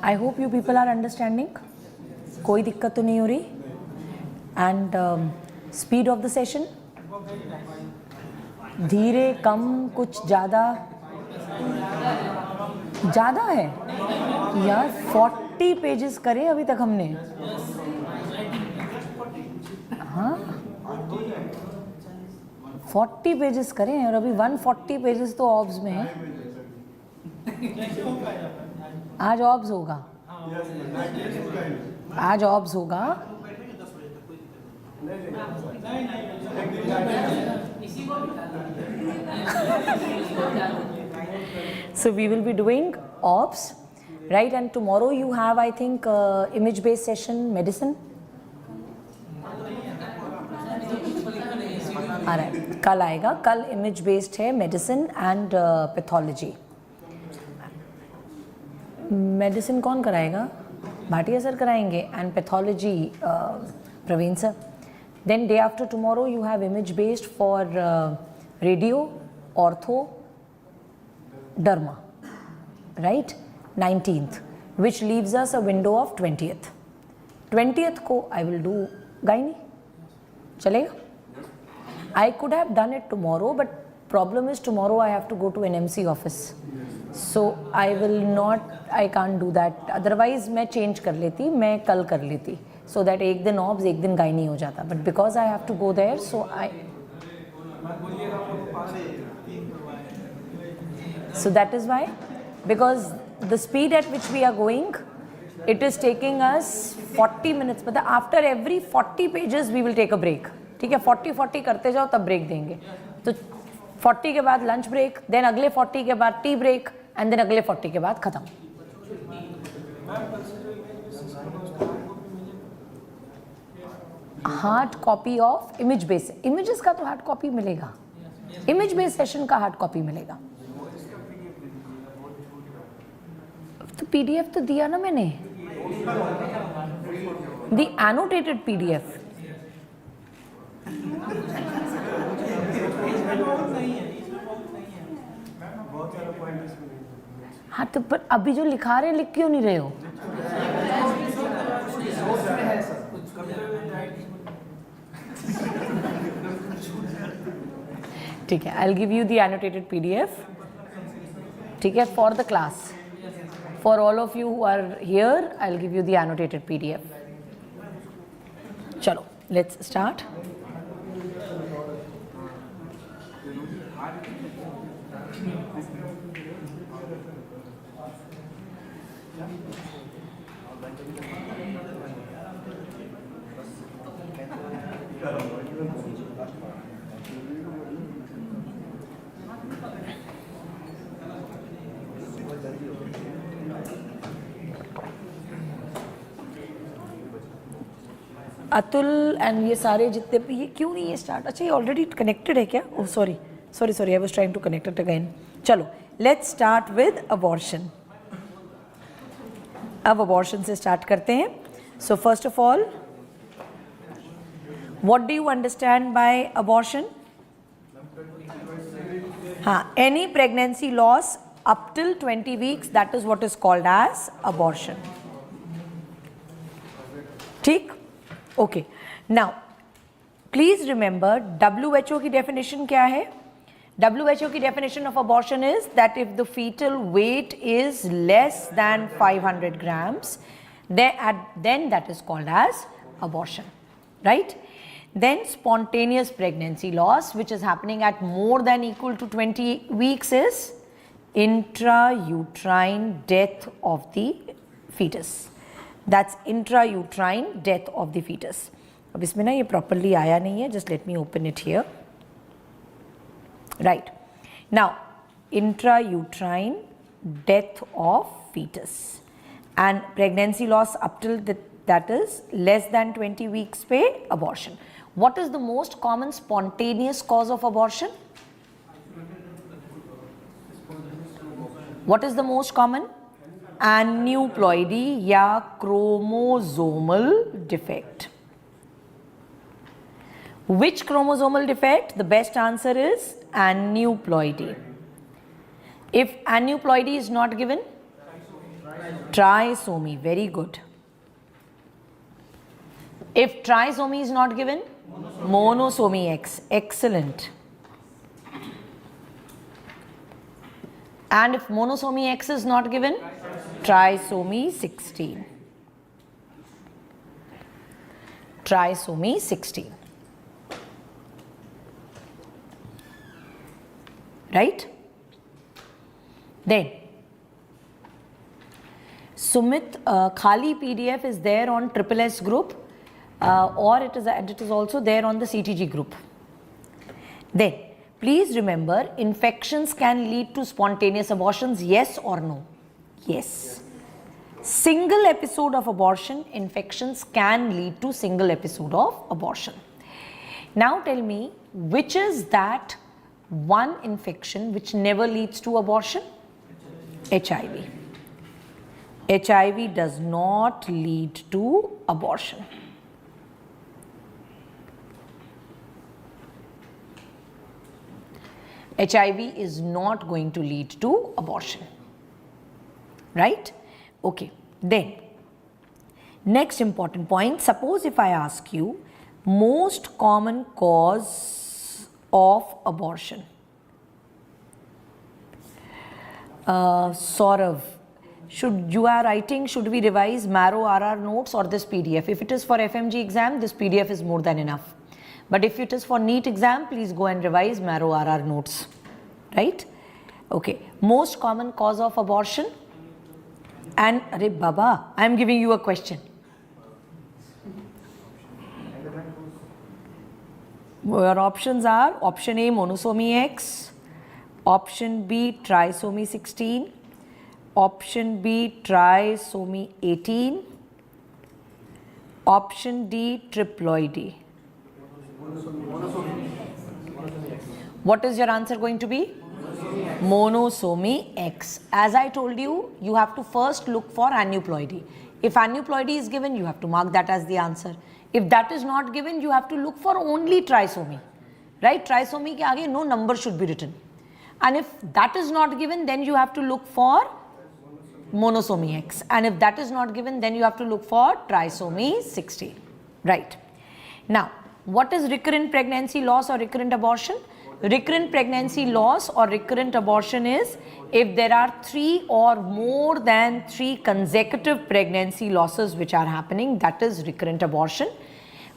I hope you people are understanding. कोई दिक्कत तो नहीं हो रही? And speed of the session? धीरे, कम, कुछ ज़्यादा? ज़्यादा है यार, 40 पेजेस करे अभी तक हमने. हाँ, 40 पेजेस करें और अभी 140 पेजेस तो ऑब्स में है. आज ऑब्स होगा, आज ऑब्स होगा. So we will be doing OBS, right? And tomorrow you have, I think, image-based session, medicine. Alright, कल आएगा. कल image-based है, medicine and pathology. Medicine कौन कराएगा? भाटिया सर कराएंगे. And pathology, Praveen sir. Then day after tomorrow you have image-based for radio, ortho, derma, right? 19th, which leaves us a window of 20th. 20th को I will do gynae. चलेगा? I could have done it tomorrow, but problem is tomorrow I have to go to an MC office. So I will not, I can't do that. Otherwise मैं change कर लेती, मैं कल कर लेती. So that एक दिन OBS, एक दिन gynae हो जाता. But because I have to go there, so So that is why, because the speed at which we are going, it is taking us 40 minutes. But after every 40 pages, we will take a break. ठीक है, 40 करते जाओ तब break देंगे. तो 40 के बाद lunch break, then अगले 40 के बाद टी ब्रेक, एंड देन अगले 40 के बाद खत्म. Hard copy of image base. Images का तो हार्ड कॉपी मिलेगा, इमेज बेस सेशन का हार्ड कॉपी मिलेगा. तो पीडीएफ तो दिया ना मैंने, दी एनोटेटेड पीडीएफ. हाँ तो पर अभी जो लिखा रहे लिख क्यों नहीं रहे हो? ठीक है, I'll give you the annotated PDF. ठीक है, for the class. For all of you who are here, I'll give you the annotated PDF. चलो, let's start. अतुल एंड ये सारे जितने भी, ये क्यों नहीं है स्टार्ट? अच्छा ये ऑलरेडी कनेक्टेड है क्या? Oh sorry I was trying to connect it again. चलो लेट्स स्टार्ट विद अबॉर्शन. अब अबॉर्शन से स्टार्ट करते हैं. So first of all, what do you understand by abortion? हाँ, any pregnancy loss up till 20 weeks, that is what is called as abortion. ठीक, okay. Now please remember WHO की definition क्या है? WHO की definition of abortion is that if the foetal wait is less than 500 grams, then that is called as abortion, right? Then spontaneous pregnancy loss, which is happening at more than equal to 20 weeks, is intrauterine death of the fetus. That's intrauterine death of the fetus. अब इसमें ना ये properly आया नहीं है, just let me open it here. Right. Now, intrauterine death of fetus and pregnancy loss up till that is less than 20 weeks पे abortion. What is the most common spontaneous cause of abortion? What is the most common? Aneuploidy या chromosomal defect. Which chromosomal defect? The best answer is aneuploidy. If aneuploidy is not given, Trisomy, very good. If trisomy is not given, monosomy X, excellent. And if monosomy X is not given, trisomy 16. Trisomy 16. Right? Then, Sumit, Khali PDF is there on Triple S group or it is also there on the CTG group. Then, please remember, infections can lead to spontaneous abortions, yes or no? Yes. Single episode of abortion, infections can lead to single episode of abortion. Now tell me, which is that one infection which never leads to abortion? HIV. HIV does not lead to abortion. HIV is not going to lead to abortion. Right? Okay. Then, next important point, suppose if I ask you, most common cause of abortion. Saurav, you are writing, should we revise Marrow RR notes or this PDF? If it is for FMG exam, this PDF is more than enough. But if it is for NEET exam, please go and revise Marrow RR notes. Right? Okay. Most common cause of abortion. And, Arey Baba, I am giving you a question. Your options are option A, monosomy X, option B, trisomy 16, option B, trisomy 18, option D, triploidy. What is your answer going to be? Monosomy X. As I told you, you have to first look for aneuploidy. If aneuploidy is given, you have to mark that as the answer. If that is not given, you have to look for only trisomy. Right? Trisomy ke aage no number should be written. And if that is not given, then you have to look for monosomy X. And if that is not given, then you have to look for trisomy 16. Right. Now, what is recurrent pregnancy loss or recurrent abortion? Recurrent pregnancy loss or recurrent abortion is if there are 3 or more than 3 consecutive pregnancy losses which are happening, that is recurrent abortion.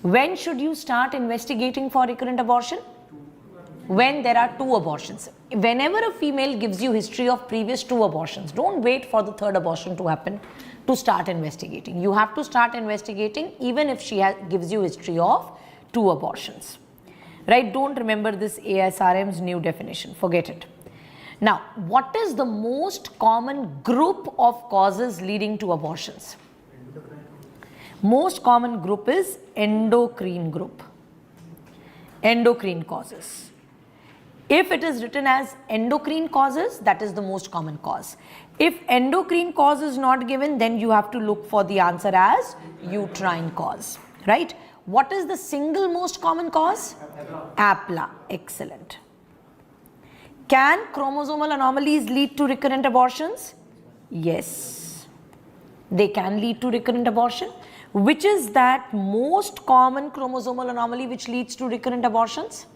When should you start investigating for recurrent abortion? When there are 2 abortions. Whenever a female gives you history of previous 2 abortions, don't wait for the 3rd abortion to happen to start investigating. You have to start investigating even if she gives you history of 2 abortions. Right? Don't remember this ASRM's new definition. Forget it. Now, what is the most common group of causes leading to abortions? Most common group is endocrine group. Endocrine causes. If it is written as endocrine causes, that is the most common cause. If endocrine cause is not given, then you have to look for the answer as uterine cause. Right? What is the single most common cause? APLA. Excellent. Can chromosomal anomalies lead to recurrent abortions? Yes. They can lead to recurrent abortion. Which is that most common chromosomal anomaly which leads to recurrent abortions?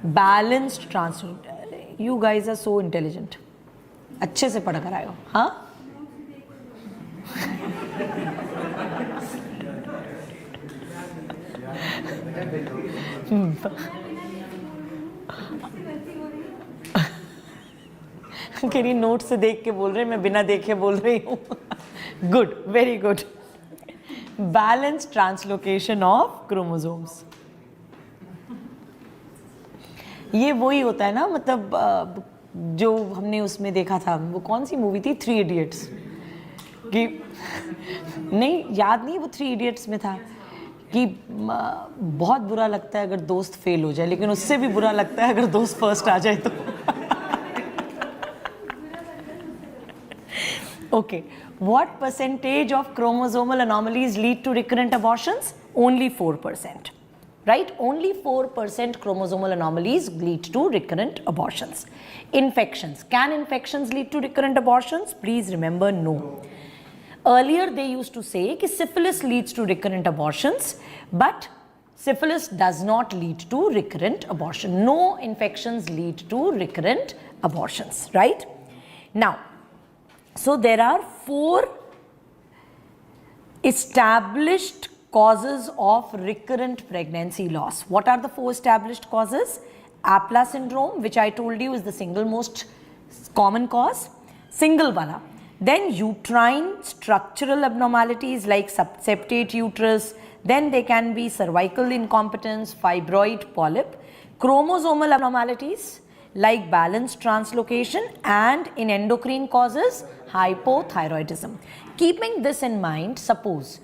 Balanced transfer. You guys are so intelligent. अच्छे से पढ़ कर आए हो, हाँ? किरी note से देख के बोल रहे हैं, मैं बिना देखे बोल रही हूँ. Good, very good. Balanced translocation of chromosomes. ये वही होता है ना, मतलब जो हमने उसमें देखा था, वो कौन सी मूवी थी, 3 Idiots कि नहीं याद नहीं, वो 3 Idiots में था कि बहुत बुरा लगता है अगर दोस्त फेल हो जाए, लेकिन उससे भी बुरा लगता है अगर दोस्त फर्स्ट आ जाए तो. Okay, what percentage of chromosomal anomalies lead to recurrent abortions? Only 4%. right? Only 4% chromosomal anomalies lead to recurrent abortions. Infections. Can infections lead to recurrent abortions? Please remember, no. Earlier they used to say that syphilis leads to recurrent abortions, but syphilis does not lead to recurrent abortion. No infections lead to recurrent abortions, right? Now, so there are 4 established causes of recurrent pregnancy loss. What are the 4 established causes? Apla syndrome, which I told you is the single most common cause, single wala. Then uterine structural abnormalities like septate uterus, then there can be cervical incompetence, fibroid, polyp, chromosomal abnormalities like balance translocation, and in endocrine causes, hypothyroidism. Keeping this in mind, suppose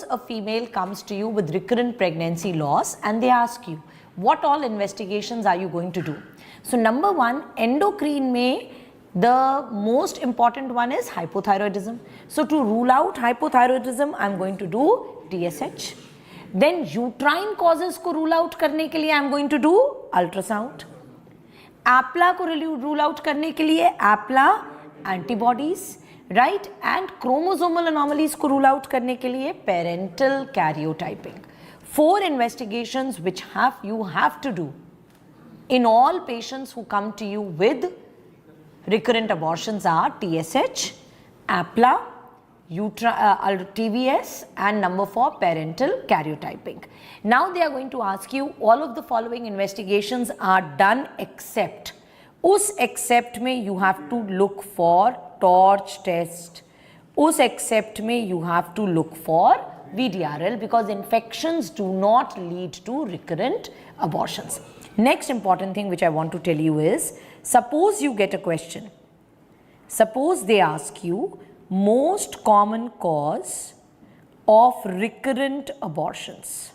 a female comes to you with recurrent pregnancy loss and they ask you, what all investigations are you going to do? So number 1, endocrine mein, the most important one is hypothyroidism. So to rule out hypothyroidism, I am going to do TSH. Then uterine causes ko rule out karne ke liye I am going to do ultrasound. APLA को rule out करने के लिए APLA antibodies, right? And chromosomal anomalies को rule out करने के लिए parental karyotyping. 4 investigations which you have to do in all patients who come to you with recurrent abortions are TSH, APLA, TVS, and number 4, parental karyotyping. Now they are going to ask you, all of the following investigations are done except, except mein you have to look for torch test, except mein you have to look for VDRL, because infections do not lead to recurrent abortions. Next important thing which I want to tell you is, suppose you get a question, suppose they ask you, most common cause of recurrent abortions,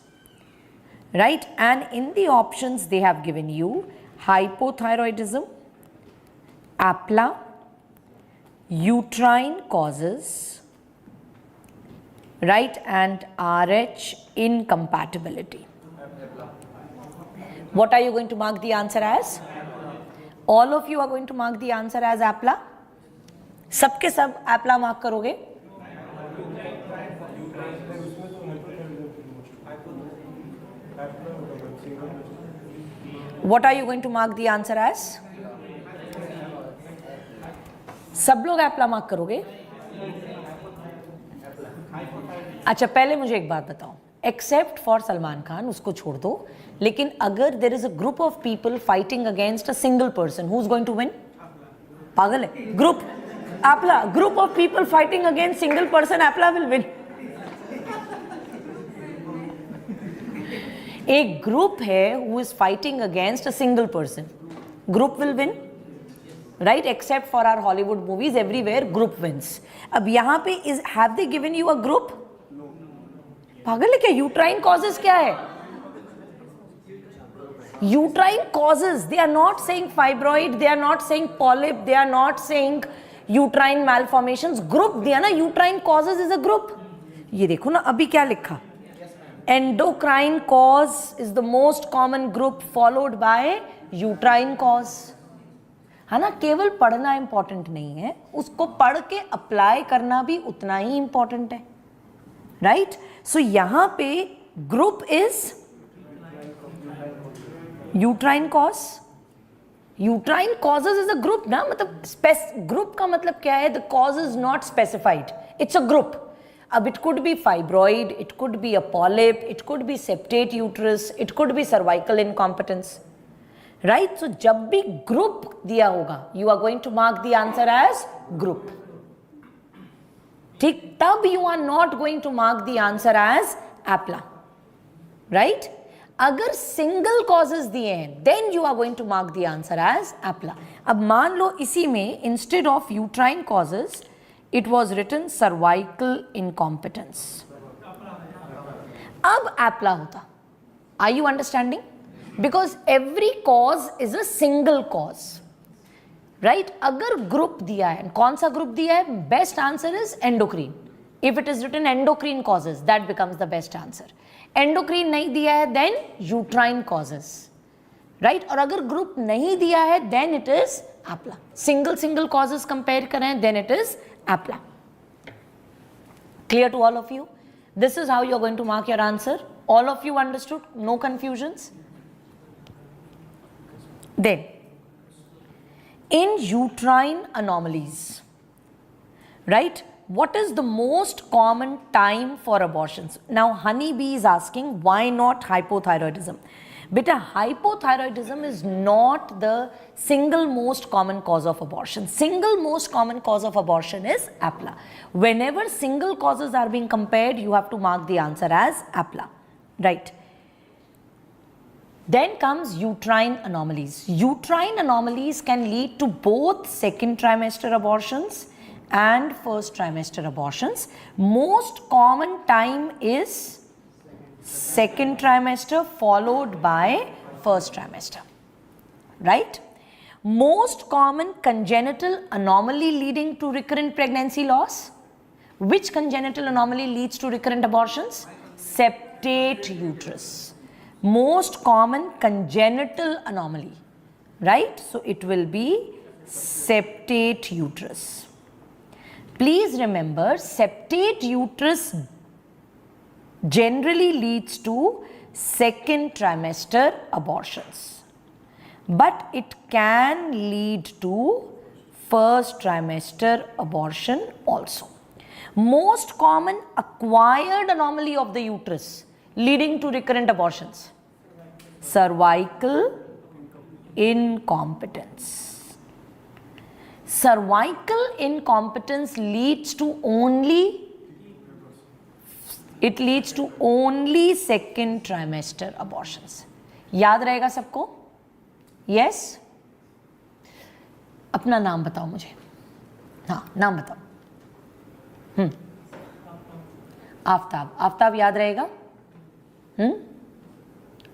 right? And in the options they have given you hypothyroidism, APLA, uterine causes, right? And RH incompatibility. What are you going to mark the answer as? All of you are going to mark the answer as APLA. सबके सब APLA mark करोगे? What are you going to mark the answer as? सब लोग APLA mark करोगे? अच्छा, पहले मुझे एक बात बताओ, एक्सेप्ट फॉर सलमान खान, उसको छोड़ दो, लेकिन अगर there is a group of people fighting against a single person, who is going to win? पागल है? Group APLA, group of people fighting against single person, APLA will win. एक ग्रुप है who is fighting against a single person, group will win, right? Except for our Hollywood movies, everywhere group wins. अब यहाँ पे have they given you a group? पागल है क्या? Uterine causes क्या है? Uterine causes, they are not saying fibroid, they are not saying polyp, they are not saying uterine malformations. Group दिया ना, uterine causes is a group. ये देखो ना अभी क्या लिखा, endocrine cause is the most common group followed by uterine cause. है ना? केवल पढ़ना इंपॉर्टेंट नहीं है, उसको पढ़ के अप्लाई करना भी उतना ही इंपॉर्टेंट है, राइट? सो यहां पे group is uterine cause. Uterine causes is a group ना, मतलब ग्रुप का मतलब क्या है? The cause is not specified, it's a group. अब it could be fibroid, it could be a polyp, it could be septate uterus, it could be cervical incompetence, right? So जब भी group दिया होगा, you are going to mark the answer as group. ठीक, तब you are not going to mark the answer as APLA, right? अगर single causes दिए हैं, then you are going to mark the answer as APLA. अब मान लो इसी में instead of uterine causes it was written cervical incompetence, अब APLA होता. Are you understanding? Because every cause is a single cause, right? अगर group दिया है, कौन सा ग्रुप दिया है? Best answer is endocrine, If it is written endocrine causes, that becomes the best answer. Endocrine नहीं दिया है, then uterine causes, right? और अगर group नहीं दिया है, then it is APLA. Single causes compare करें, then it is APLA. Clear to all of you? This is how you are going to mark your answer. All of you understood? No confusions? Then, in uterine anomalies, right? What is the most common time for abortions? Now, Honeybee is asking, why not hypothyroidism? Beta, hypothyroidism is not the single most common cause of abortion. Single most common cause of abortion is APLA. Whenever single causes are being compared, you have to mark the answer as APLA, right? Then comes uterine anomalies. Uterine anomalies can lead to both second trimester abortions and first trimester abortions. Most common time is second trimester followed by first trimester, right? Most common congenital anomaly leading to recurrent pregnancy loss. Which congenital anomaly leads to recurrent abortions? Septate uterus. Most common congenital anomaly, right? So it will be septate uterus. Please remember, septate uterus generally leads to second trimester abortions, but it can lead to first trimester abortion also. Most common acquired anomaly of the uterus leading to recurrent abortions: cervical incompetence. Cervical incompetence leads to only second trimester abortions. याद रहेगा सबको? Yes? अपना नाम बताओ मुझे. हाँ, नाम बताओ. आफ्ताब. आफ्ताब याद रहेगा?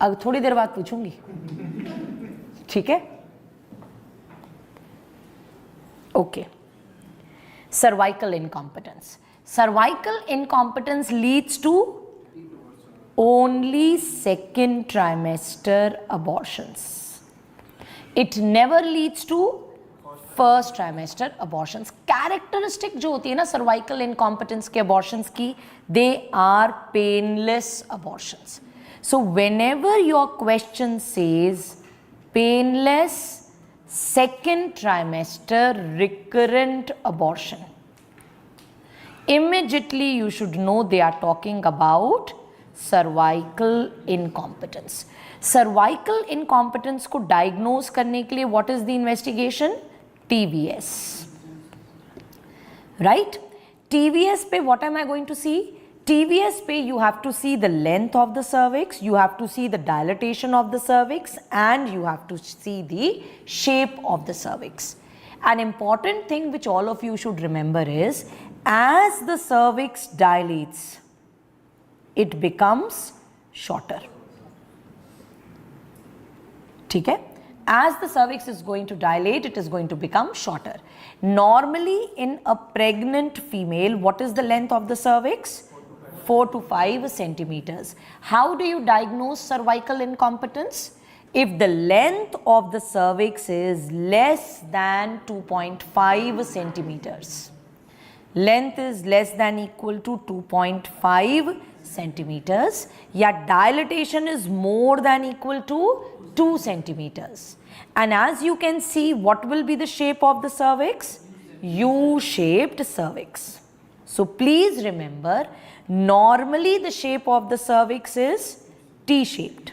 अब थोड़ी देर बाद पूछूंगी. ठीक है? Okay. Cervical incompetence. Cervical incompetence leads to only second trimester abortions. It never leads to first trimester abortions. Characteristic जो होती है ना cervical incompetence के abortions की, they are painless abortions. So whenever your question says painless second trimester recurrent abortion, immediately you should know they are talking about cervical incompetence. Cervical incompetence को diagnose करने के लिए what is the investigation? TVS, right? TVS पे what am I going to see? TVS पे you have to see the length of the cervix, you have to see the dilatation of the cervix, and you have to see the shape of the cervix. An important thing which all of you should remember is, as the cervix dilates, it becomes shorter. ठीक है? As the cervix is going to dilate, it is going to become shorter. Normally in a pregnant female, what is the length of the cervix? 4 to 5 centimeters. How do you diagnose cervical incompetence? If the length of the cervix is less than 2.5 centimeters. Length is less than equal to 2.5 centimeters. Yeah, dilatation is more than equal to 2 centimeters. And as you can see, what will be the shape of the cervix? U-shaped cervix. So please remember, normally the shape of the cervix is T-shaped,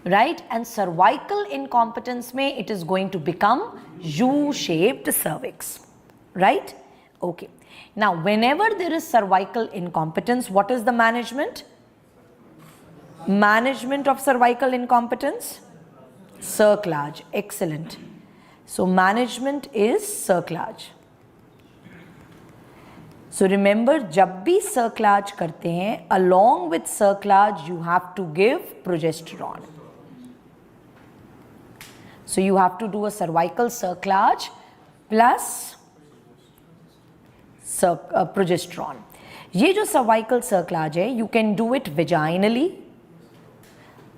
right? And cervical incompetence mein it is going to become U-shaped cervix, right? Okay. Now, whenever there is cervical incompetence, what is the management? Management of cervical incompetence? Cerclage. Excellent. So, management is cerclage. So remember, जब भी cerclage करते हैं, along with cerclage you have to give progesterone. So you have to do a cervical cerclage plus progesterone. ये जो cervical सर्कलाज है, you can do it विजाइनली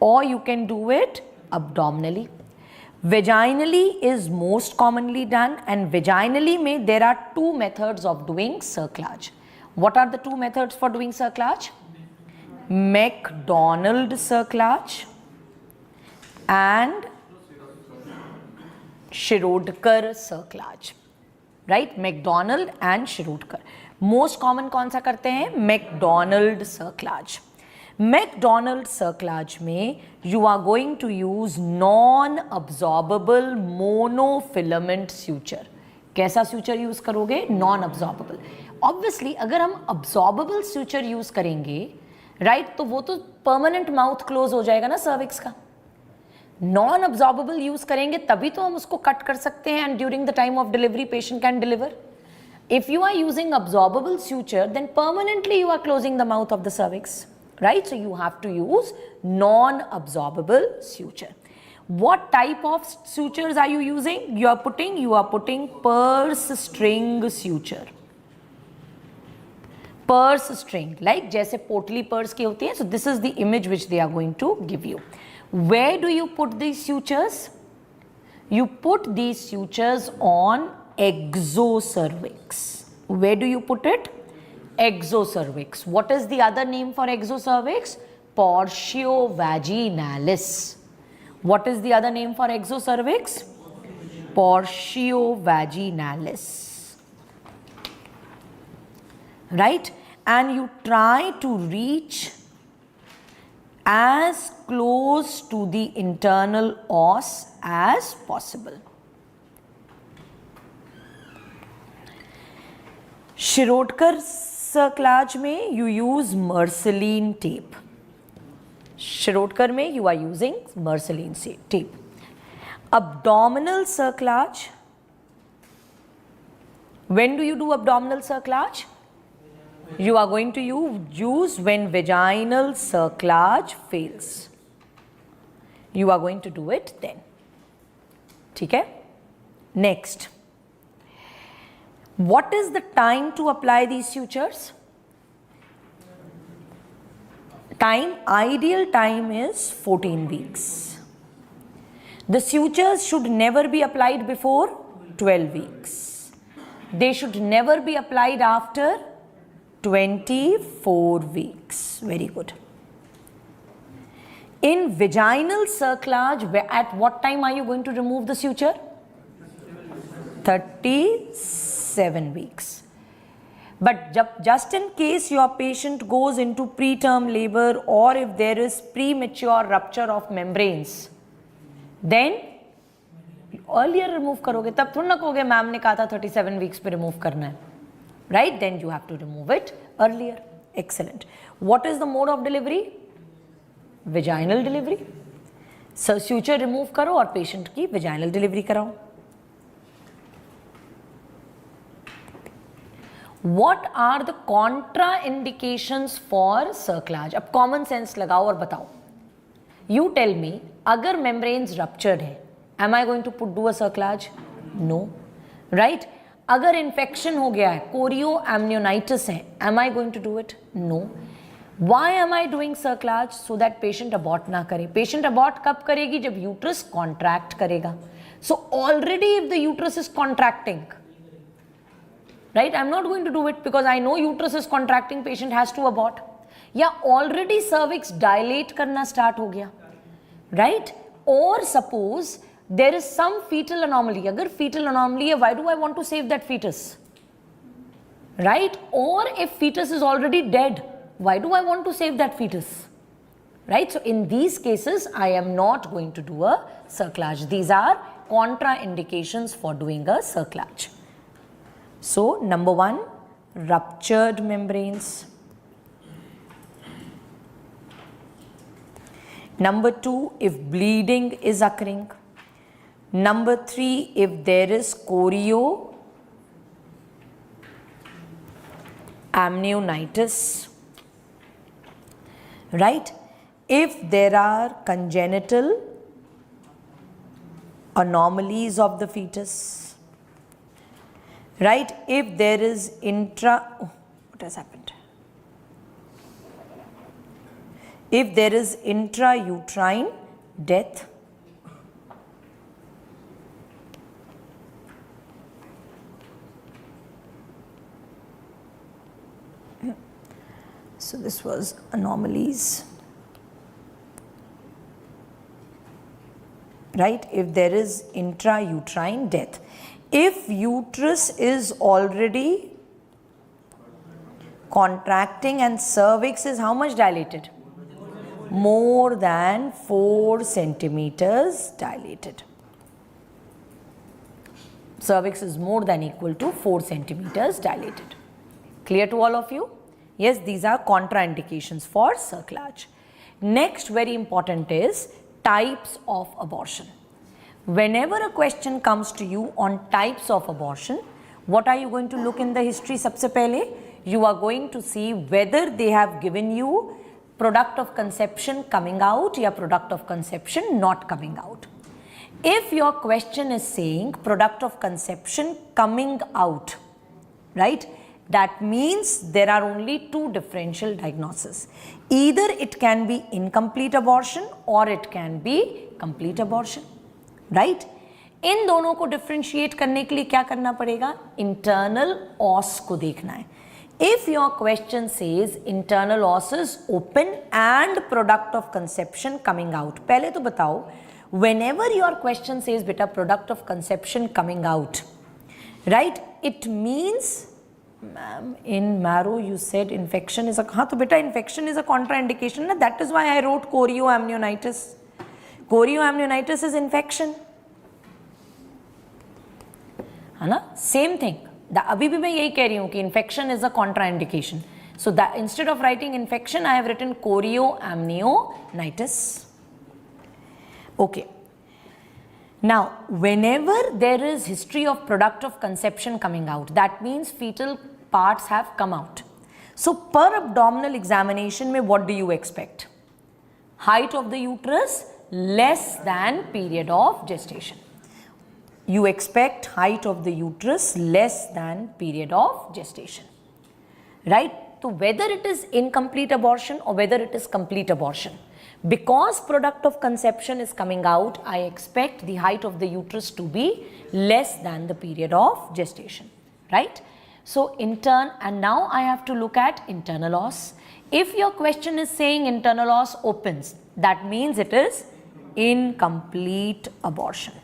और you can do it abdominally. Vaginally is most commonly done, and vaginally में there are two methods of doing cerclage. What are the two methods for doing cerclage? McDonald cerclage and Shirodkar cerclage. Right? McDonald and Shirodkar. Most common कौन सा करते हैं? McDonald cerclage. McDonald cerclage में you are going to use non absorbable monofilament suture. कैसा suture use करोगे? Non absorbable. Obviously अगर हम absorbable suture use करेंगे, राइट, तो वो तो परमानेंट माउथ क्लोज हो जाएगा ना सर्विक्स का। नॉन अब्जॉर्बेबल यूज करेंगे तभी तो हम उसको कट कर सकते हैं, and during the time of delivery patient can deliver. If you are using absorbable suture, then permanently you are closing the mouth of the cervix. Right? So you have to use non-absorbable suture. What type of sutures are you using? You are putting purse string suture. Purse string, like जैसे पोटली purse की होती है. So this is the image which they are going to give you. Where do you put these sutures? You put these sutures on exocervix. Where do you put it? Exocervix. What is the other name for exocervix? Portio vaginalis. What is the other name for exocervix? Portio vaginalis. Right? And you try to reach as close to the internal os as possible. Shirodkar cerclage में you use mersilene tape. Shirodkar में you are using mersilene tape. Abdominal cerclage, when do you do abdominal cerclage? You are going to use when vaginal cerclage fails. You are going to do it then. ठीक है? Next. What is the time to apply these sutures? Ideal time is 14 weeks. The sutures should never be applied before 12 weeks. They should never be applied after 24 weeks. Very good. In vaginal cerclage, at what time are you going to remove the suture? 37 weeks. But just in case your patient goes into preterm labor or if there is premature rupture of membranes, then earlier remove करोगे. तब थोड़ा ना कहोगे ma'am ने कहा था 37 weeks पे remove करना है. Right? Then you have to remove it earlier. Excellent. What is the mode of delivery? Vaginal delivery. So suture remove करो और patient की vaginal delivery कराओ. What are the contraindications for cerclage? अब common sense लगाओ और बताओ. You tell me, अगर membranes ruptured है, am I going to do a cerclage? No. Right? अगर infection हो गया है, chorioamnionitis है, am I going to do it? No. Why am I doing cerclage? So that patient abort ना करे. Patient abort कब करेगी? जब uterus contract करेगा. So already if the uterus is contracting, right, I'm not going to do it because I know uterus is contracting, patient has to abort. या already cervix dilate करना start हो गया, right? Or suppose there is some fetal anomaly. अगर fetal anomaly है, why do I want to save that fetus? Right? Or if fetus is already dead, why do I want to save that fetus? Right? So in these cases, I am not going to do a cerclage. These are contraindications for doing a cerclage. So number 1, ruptured membranes. Number 2, if bleeding is occurring. Number 3, if there is chorioamnionitis. Right? If there are congenital anomalies of the fetus. right? If there is what has happened? If there is intrauterine death, so this was anomalies, right? If there is intrauterine death, if uterus is already contracting and cervix is how much dilated? More than 4 centimeters dilated. Cervix is more than equal to 4 centimeters dilated. Clear to all of you? Yes, these are contraindications for cerclage. Next, very important is types of abortion. Whenever a question comes to you on types of abortion, what are you going to look in the history? सबसे पहले you are going to see whether they have given you product of conception coming out या product of conception not coming out. If your question is saying product of conception coming out, right, that means there are only two differential diagnoses. Either it can be incomplete abortion or it can be complete abortion, right? इन दोनों को differentiate करने के लिए क्या करना पड़ेगा? Internal os को देखना है. If your question says internal os is open and product of conception coming out, पहले तो बताओ, whenever your question says beta product of conception coming out, right, it means, ma'am, in marrow you said infection is a, हाँ तो बेटा infection is a contraindication ना, that is why I wrote chorioamnionitis. Chorioamnionitis is infection, है ना, same thing. अभी भी मैं यही कह रही हूँ कि infection is a contraindication. So that instead of writing infection, I have written chorioamnionitis. Okay. Now, whenever there is history of product of conception coming out, that means fetal parts have come out. So per abdominal examination, में what do you expect? Height of the uterus less than period of gestation. You expect height of the uterus less than period of gestation, right? So whether it is incomplete abortion or whether it is complete abortion, because product of conception is coming out, I expect the height of the uterus to be less than the period of gestation, right? So and now I have to look at internal os. If your question is saying internal os opens, that means it is incomplete abortion.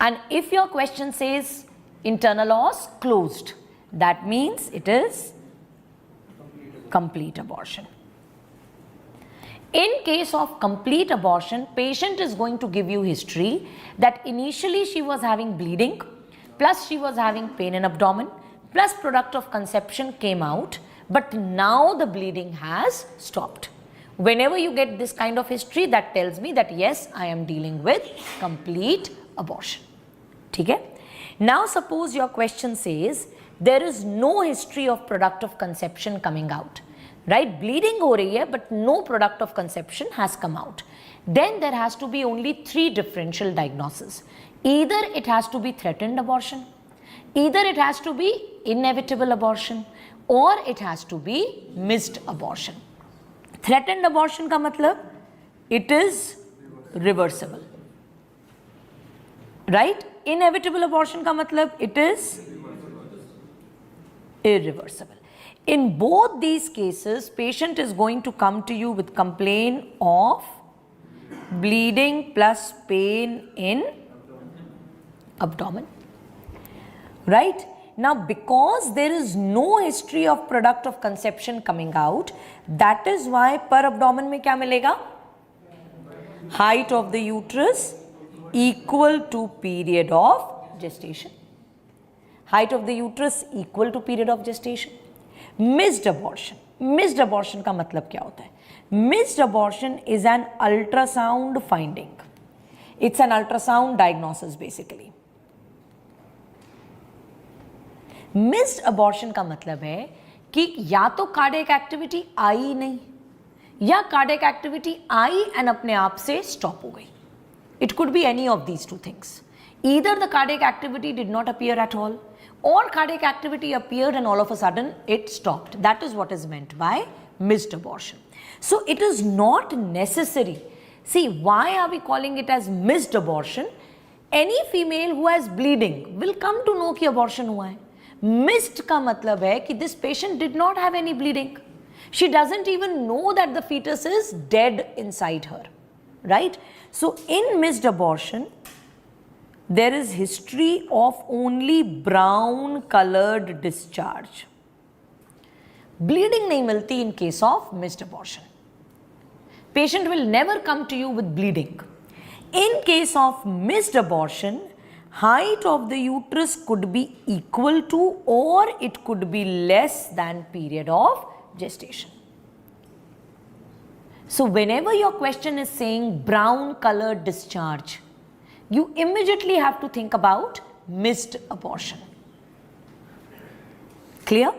And if your question says internal os closed, that means it is complete abortion. In case of complete abortion, patient is going to give you history that initially she was having bleeding, plus she was having pain in abdomen, plus product of conception came out, but now the bleeding has stopped. Whenever you get this kind of history, that tells me that yes, I am dealing with complete abortion. Okay? Now suppose your question says there is no history of product of conception coming out, right? Bleeding ho rahi hai, but no product of conception has come out. Then there has to be only 3 differential diagnoses. Either it has to be threatened abortion, either it has to be inevitable abortion, or it has to be missed abortion. Threatened abortion ka matlab, it is reversible, right? Inevitable abortion ka matlab, it is irreversible. In both these cases, patient is going to come to you with complaint of bleeding plus pain in abdomen, right? Now, because there is no history of product of conception coming out, that is why per abdomen में क्या मिलेगा? Height of the uterus equal to period of gestation. Height of the uterus equal to period of gestation. Missed abortion. Missed abortion का मतलब क्या होता है? Missed abortion is an ultrasound finding. It's an ultrasound diagnosis basically. Missed abortion का मतलब है कि या तो कार्डियक एक्टिविटी आई नहीं, या कार्डियक एक्टिविटी आई एंड अपने आप से स्टॉप हो गई. It could be any of these two things. Either the cardiac activity did not appear at all, or cardiac activity appeared and all of a sudden it stopped. That is what is meant by missed abortion. So it is not necessary. See, why are we calling it as missed abortion? Any female who has bleeding will come to know कि abortion हुआ है. Missed का मतलब है कि this patient did not have any bleeding. She doesn't even know that the fetus is dead inside her, right? So in missed abortion, there is history of only brown colored discharge. Bleeding नहीं मिलती in case of missed abortion. Patient will never come to you with bleeding. In case of missed abortion, height of the uterus could be equal to or it could be less than period of gestation. So whenever your question is saying brown colored discharge, you immediately have to think about missed abortion. Clear?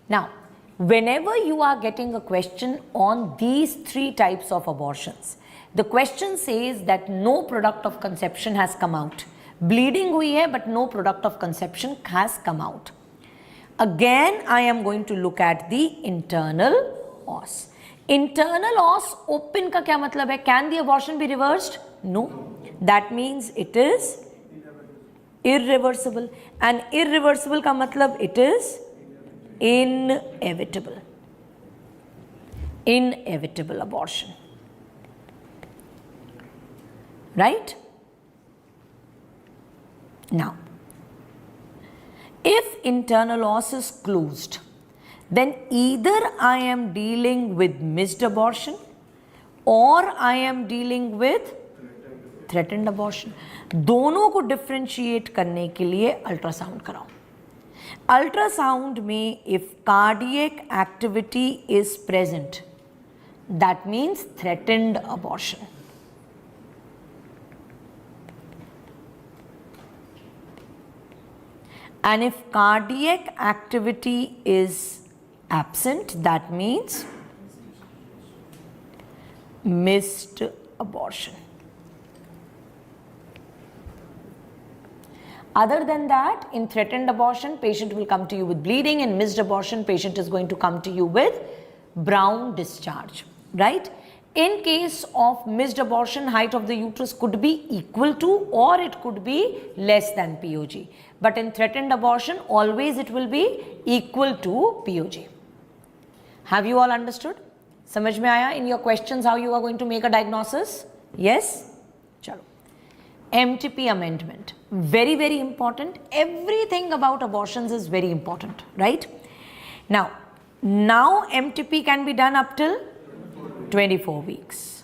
Now, whenever you are getting a question on these three types of abortions, the question says that no product of conception has come out. Bleeding hui hai, but no product of conception has come out. Again, I am going to look at the internal os. Internal os open का क्या मतलब है? Can the abortion be reversed? No. That means it is irreversible. And irreversible का मतलब it is inevitable. Inevitable abortion. Right? Now, if internal os is closed, then either I am dealing with missed abortion or I am dealing with threatened abortion. दोनों को differentiate करने के लिए ultrasound कराओ. Ultrasound में if cardiac activity is present, that means threatened abortion. And if cardiac activity is absent, that means missed abortion. Other than that, in threatened abortion, patient will come to you with bleeding. In missed abortion, patient is going to come to you with brown discharge, right? In case of missed abortion, height of the uterus could be equal to or it could be less than POG. But in threatened abortion, always it will be equal to POG. Have you all understood? समझ में आया in your questions how you are going to make a diagnosis? Yes? चलो. MTP amendment. Very, very important. Everything about abortions is very important, right? Now MTP can be done up till 24 weeks.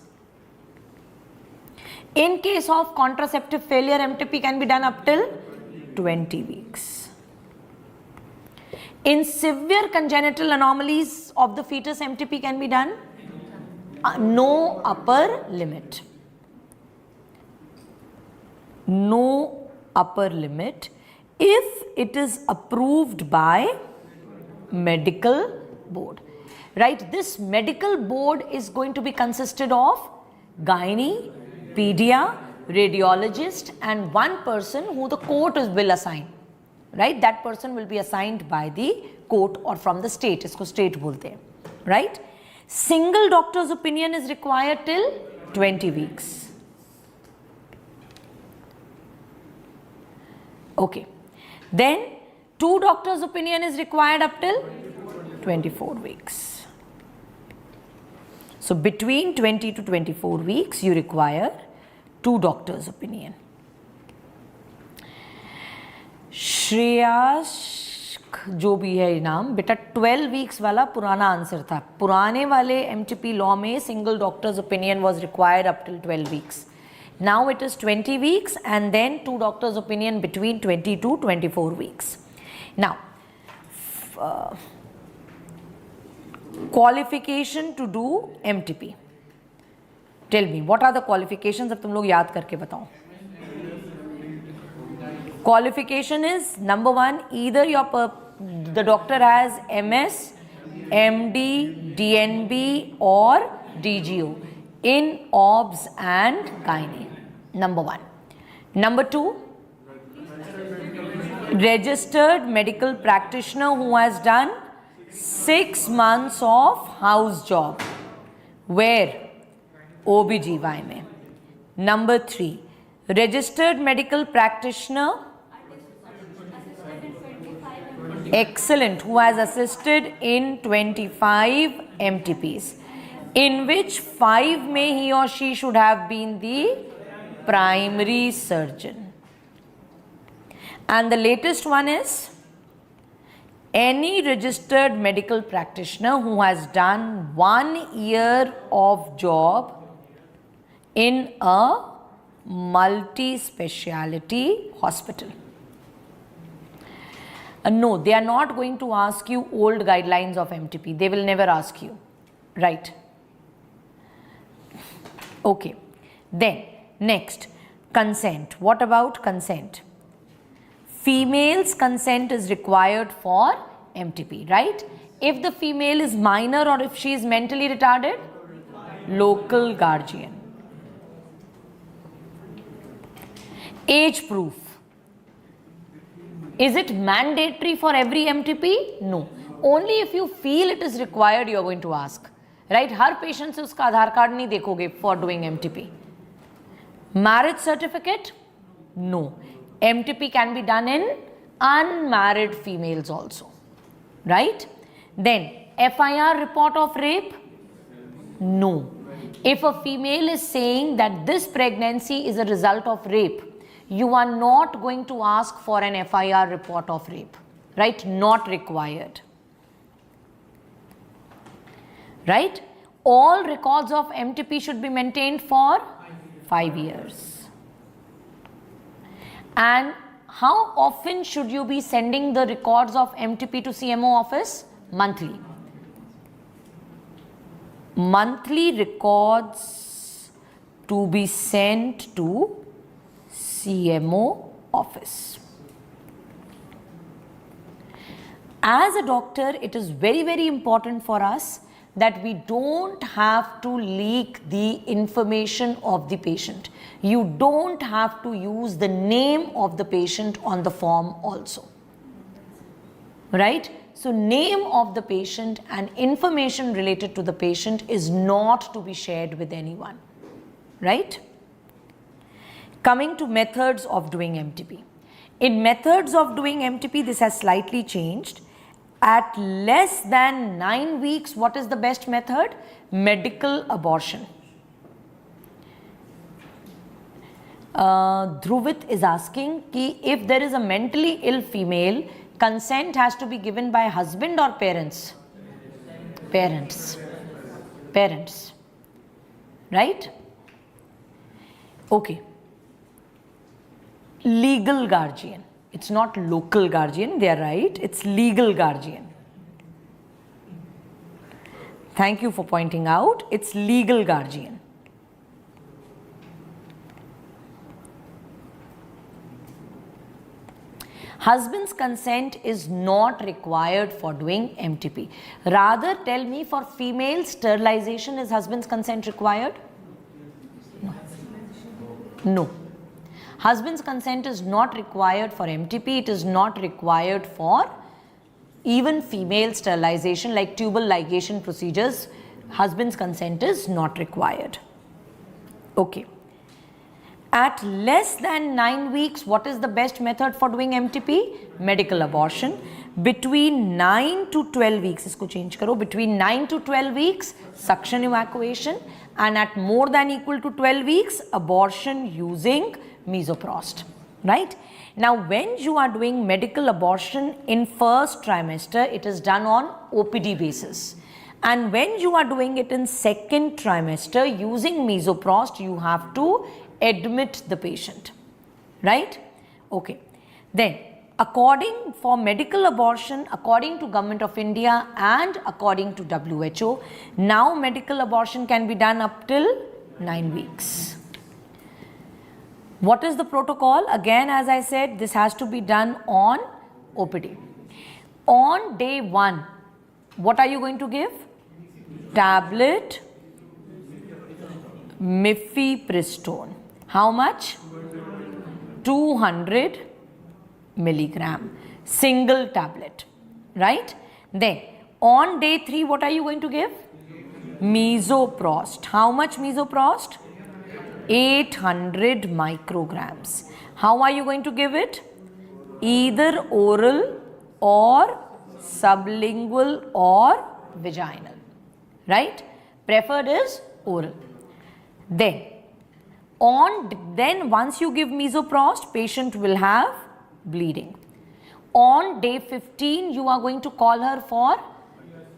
In case of contraceptive failure, MTP can be done up till 20 weeks. In severe congenital anomalies of the fetus, MTP can be done. No upper limit. No upper limit if it is approved by medical board. Right, this medical board is going to be consisted of gynae, pedia, radiologist and one person who the court will assign. Right, that person will be assigned by the court or from the state. इसको state बोलते हैं. Right, single doctor's opinion is required till 20 weeks. Okay, then two doctors' opinion is required up till 24 weeks. So between 20 to 24 weeks, you require two doctors' opinion. Shreyas जो भी है नाम बेटा 12 weeks वाला पुराना आंसर था. पुराने वाले MTP लॉ में single doctors opinion was required up till 12 weeks. Now it is 20 weeks and then two doctors' opinion between 20 to 24 weeks. Now, qualification to do MTP. Tell me, what are the qualifications? अब तुम लोग याद करके बताओ. Qualification is number one, either the doctor has MS, MD, DNB or DGO in OBS and gynae. Number one. Number two, registered medical practitioner who has done 6 months of house job. Where? OBGYN. Number 3, registered medical practitioner, excellent, who has assisted in 25 MTPs, in which 5 may he or she should have been the primary surgeon. And the latest one is any registered medical practitioner who has done 1 year of job in a multi-speciality hospital. No, they are not going to ask you old guidelines of MTP. They will never ask you, right? Okay. Then next, consent. What about consent? Female's consent is required for MTP, right? If the female is minor or if she is mentally retarded, local guardian. Age proof. Is it mandatory for every MTP? No. Only if you feel it is required, you are going to ask. Right? Her patient से उसका आधार card नहीं देखोगे for doing MTP. Marriage certificate? No. MTP can be done in unmarried females also. Right? Then FIR report of rape? No. If a female is saying that this pregnancy is a result of rape, you are not going to ask for an FIR report of rape, right? Not required, right? All records of MTP should be maintained for 5 years. And how often should you be sending the records of MTP to CMO office? Monthly. Monthly records to be sent to CMO office. As a doctor, it is very, very important for us that we don't have to leak the information of the patient. You don't have to use the name of the patient on the form also. Right? So, name of the patient and information related to the patient is not to be shared with anyone. Right? Coming to methods of doing MTP. In methods of doing MTP, this has slightly changed. At less than 9 weeks, what is the best method? Medical abortion. Dhruvit is asking ki if there is a mentally ill female, consent has to be given by husband or parents? Parents. Parents. Right? Okay. Legal guardian. It's not local guardian, they are right. It's legal guardian. Thank you for pointing out. It's legal guardian. Husband's consent is not required for doing MTP. Rather, tell me, for female sterilization, is husband's consent required? No. No. Husband's consent is not required for MTP. It is not required for even female sterilization like tubal ligation procedures. Husband's consent is not required. Okay. At less than 9 weeks, what is the best method for doing MTP? Medical abortion. Between 9 to 12 weeks, isko change karo, between 9 to 12 weeks, suction evacuation, and at more than equal to 12 weeks, abortion using mesoprost, right? Now, when you are doing medical abortion in first trimester, it is done on OPD basis. And when you are doing it in second trimester using mesoprost, you have to admit the patient, right? Okay. Then, for medical abortion, according to Government of India and according to WHO, now medical abortion can be done up till 9 weeks. What is the protocol? Again, as I said, this has to be done on OPD. On day 1, what are you going to give? Tablet mifepristone. How much? 200 milligram, single tablet, right? Then on day 3, what are you going to give? Misoprost. How much misoprost? 800 micrograms. How are you going to give it? Either oral or sublingual or vaginal, right? Preferred is oral. Then once you give misoprost, patient will have bleeding. On day 15, you are going to call her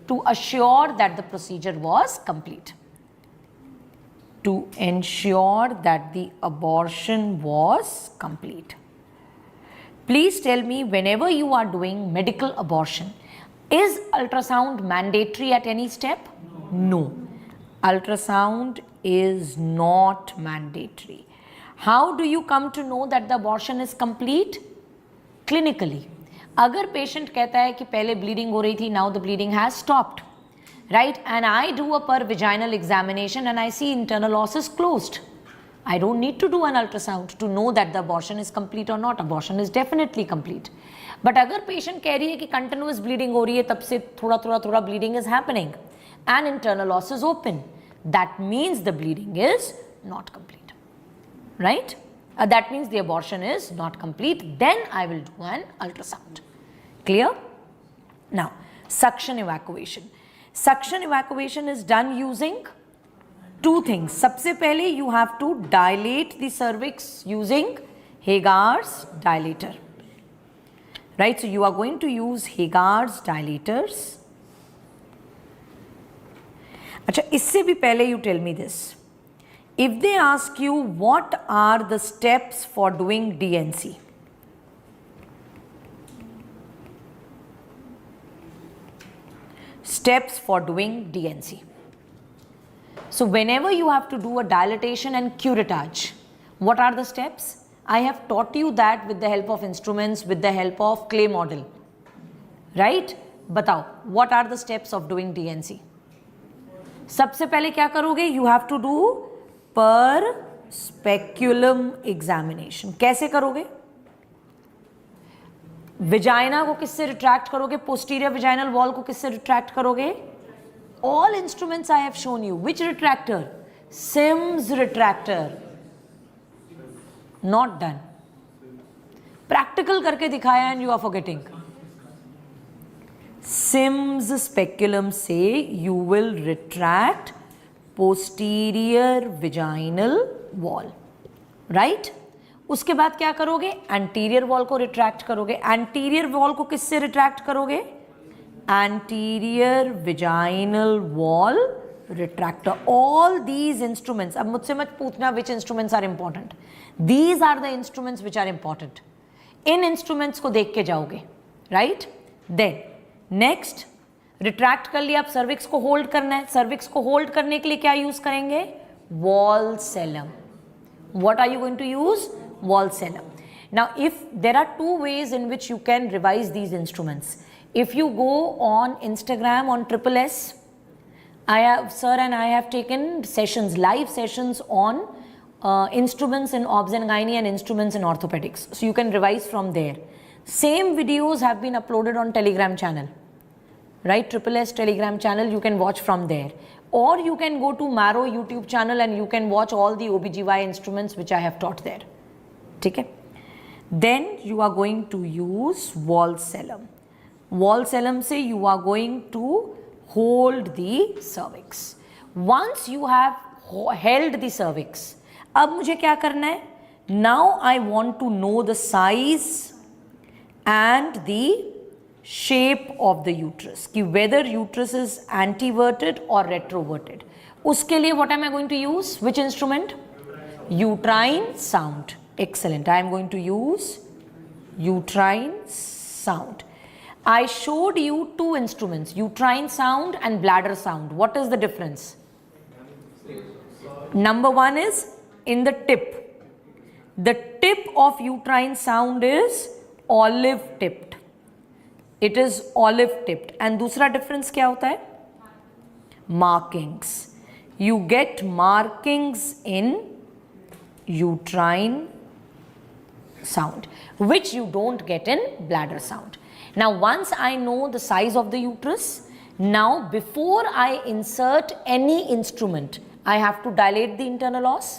to assure that the procedure was complete. To ensure that the abortion was complete. Please tell me, whenever you are doing medical abortion, is ultrasound mandatory at any step? No. Ultrasound is not mandatory. How do you come to know that the abortion is complete? Clinically. अगर patient कहता है कि पहले bleeding हो रही थी, now the bleeding has stopped, right? And I do a per vaginal examination and I see internal os is closed. I don't need to do an ultrasound to know that the abortion is complete or not. Abortion is definitely complete. But अगर patient कह रही है कि continuous bleeding हो रही है, तब से थोड़ा bleeding is happening and internal os is open, that means the bleeding is not complete, right? That means the abortion is not complete. Then I will do an ultrasound. Clear? Now, suction evacuation. Suction evacuation is done using two things. सबसे पहले you have to dilate the cervix using Hagar's dilator, right? So you are going to use Hagar's dilators. अच्छा, इससे भी पहले you tell me this. If they ask you what are the steps for doing DNC, steps for doing DNC. So whenever you have to do a dilatation and curettage, what are the steps? I have taught you that with the help of instruments, with the help of clay model, right? बताओ, what are the steps of doing DNC? सबसे पहले क्या करोगे? You have to do per speculum examination. कैसे करोगे? Vagina को किससे retract करोगे? पोस्टीरियर विजाइनल वॉल को किससे रिट्रैक्ट करोगे? All instruments I have shown you. Which retractor? Sims retractor. Not done. Practical करके दिखाया and you are forgetting. Sims speculum से you will retract posterior vaginal wall, right? उसके बाद क्या करोगे? Anterior wall को retract करोगे. Anterior wall को किससे retract करोगे? Anterior vaginal wall retractor. All these instruments, अब मुझसे मत पूछना which instruments are important. These are the instruments which are important. In instruments को देख के जाओगे, right? Then next, retract कर लिया, अब cervix को hold करना है. Cervix को hold करने के लिए क्या use करेंगे? Valsalm. What are you going to use? Valsalm. Now, if there are two ways in which you can revise these instruments. If you go on Instagram on SSS, sir and I have taken sessions, live sessions on instruments in obs and gynae and instruments in orthopedics. So you can revise from there. Same videos have been uploaded on Telegram channel, right? SSS Telegram channel, you can watch from there. Or you can go to Marrow YouTube channel and you can watch all the OBGY instruments which I have taught there. Okay? Then you are going to use Valsalm. Valsalm से you are going to hold the cervix. Once you have held the cervix, अब मुझे क्या करना है? Now I want to know the size and the shape of the uterus, कि whether uterus is anteverted or retroverted. उसके लिए what am I going to use? Which instrument? Uterine sound. Excellent. I am going to use uterine sound. I showed you two instruments, uterine sound and bladder sound. What is the difference? Number one is in the tip. The tip of uterine sound is olive tipped. It is olive tipped. And दूसरा difference क्या होता है? Markings. You get markings in uterine sound, which you don't get in bladder sound. Now, once I know the size of the uterus, now before I insert any instrument, I have to dilate the internal os.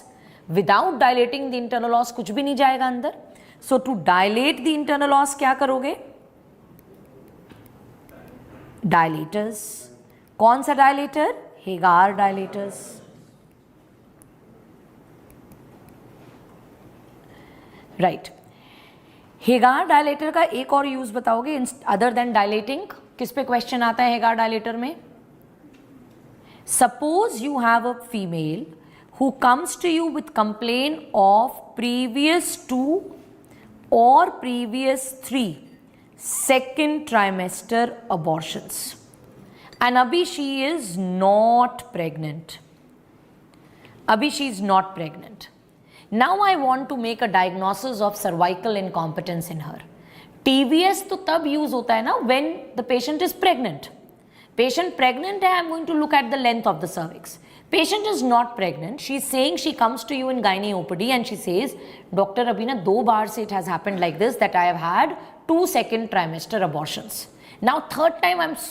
Without dilating the internal os, कुछ भी नहीं जाएगा अंदर. So to dilate the internal os, क्या करोगे? Dilators. कौन सा dilator? Hagar dilators. Right. Hegar dilator का एक और यूज बताओगे अदर देन डायलेटिंग? किस पे क्वेश्चन आता है हेगार डायलेटर में? Suppose you have a female who comes to you with complain of previous 2 और previous 3 second trimester abortions and अभी शी इज नॉट प्रेग्नेंट. अभी she is not pregnant. Now I want to make a diagnosis of cervical incompetence in her. TVS तो तब use होता है ना when the patient is pregnant. Patient pregnant है, I'm going to look at the length of the cervix. Patient is not pregnant. She's saying she comes to you in gynae OPD and she says, Doctor अभी ना 2 बार से it has happened like this that I have had 2 second trimester abortions. Now third time I'm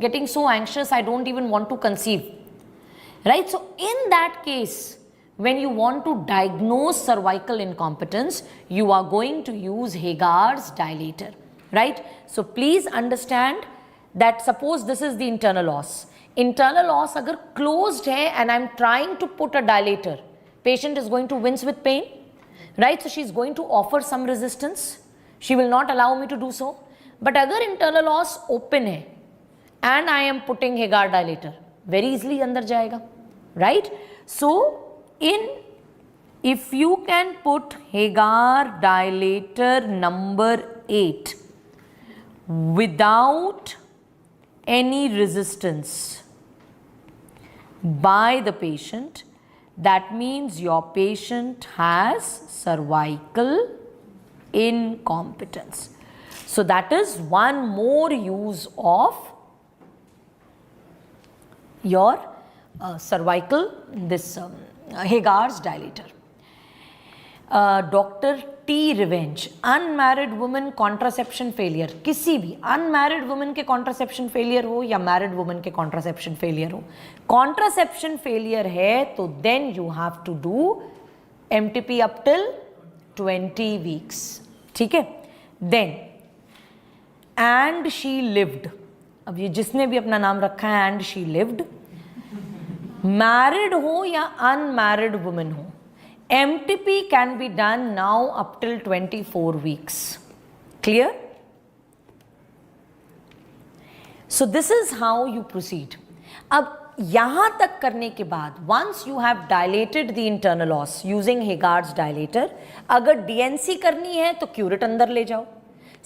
getting so anxious I don't even want to conceive. Right? So in that case, when you want to diagnose cervical incompetence, you are going to use Hagar's dilator, right? So please understand that suppose this is the internal os. Internal os agar closed hai and I'm trying to put a dilator, patient is going to wince with pain, right? So she's going to offer some resistance. She will not allow me to do so. But agar internal os open hai and I am putting Hagar dilator, very easily andar jayega, right? So if you can put Hagar dilator number 8 without any resistance by the patient, that means your patient has cervical incompetence. So that is one more use of your cervical, Hagar's dilator. Doctor T revenge, unmarried women contraception failure, किसी भी unmarried women के contraception failure हो या married women के contraception failure हो, contraception failure है तो then you have to do MTP up till 20 weeks. ठीक है. देन एंड शी लिव्ड, अब ये जिसने भी अपना नाम रखा है एंड शी लिव्ड, मैरिड हो या अनमैरिड वुमेन हो, MTP can be done now up till 24 weeks. Clear? So this is how you proceed. अब यहां तक करने के बाद once you have dilated the internal os using Hagar's dilator, अगर DNC करनी है तो curate अंदर ले जाओ,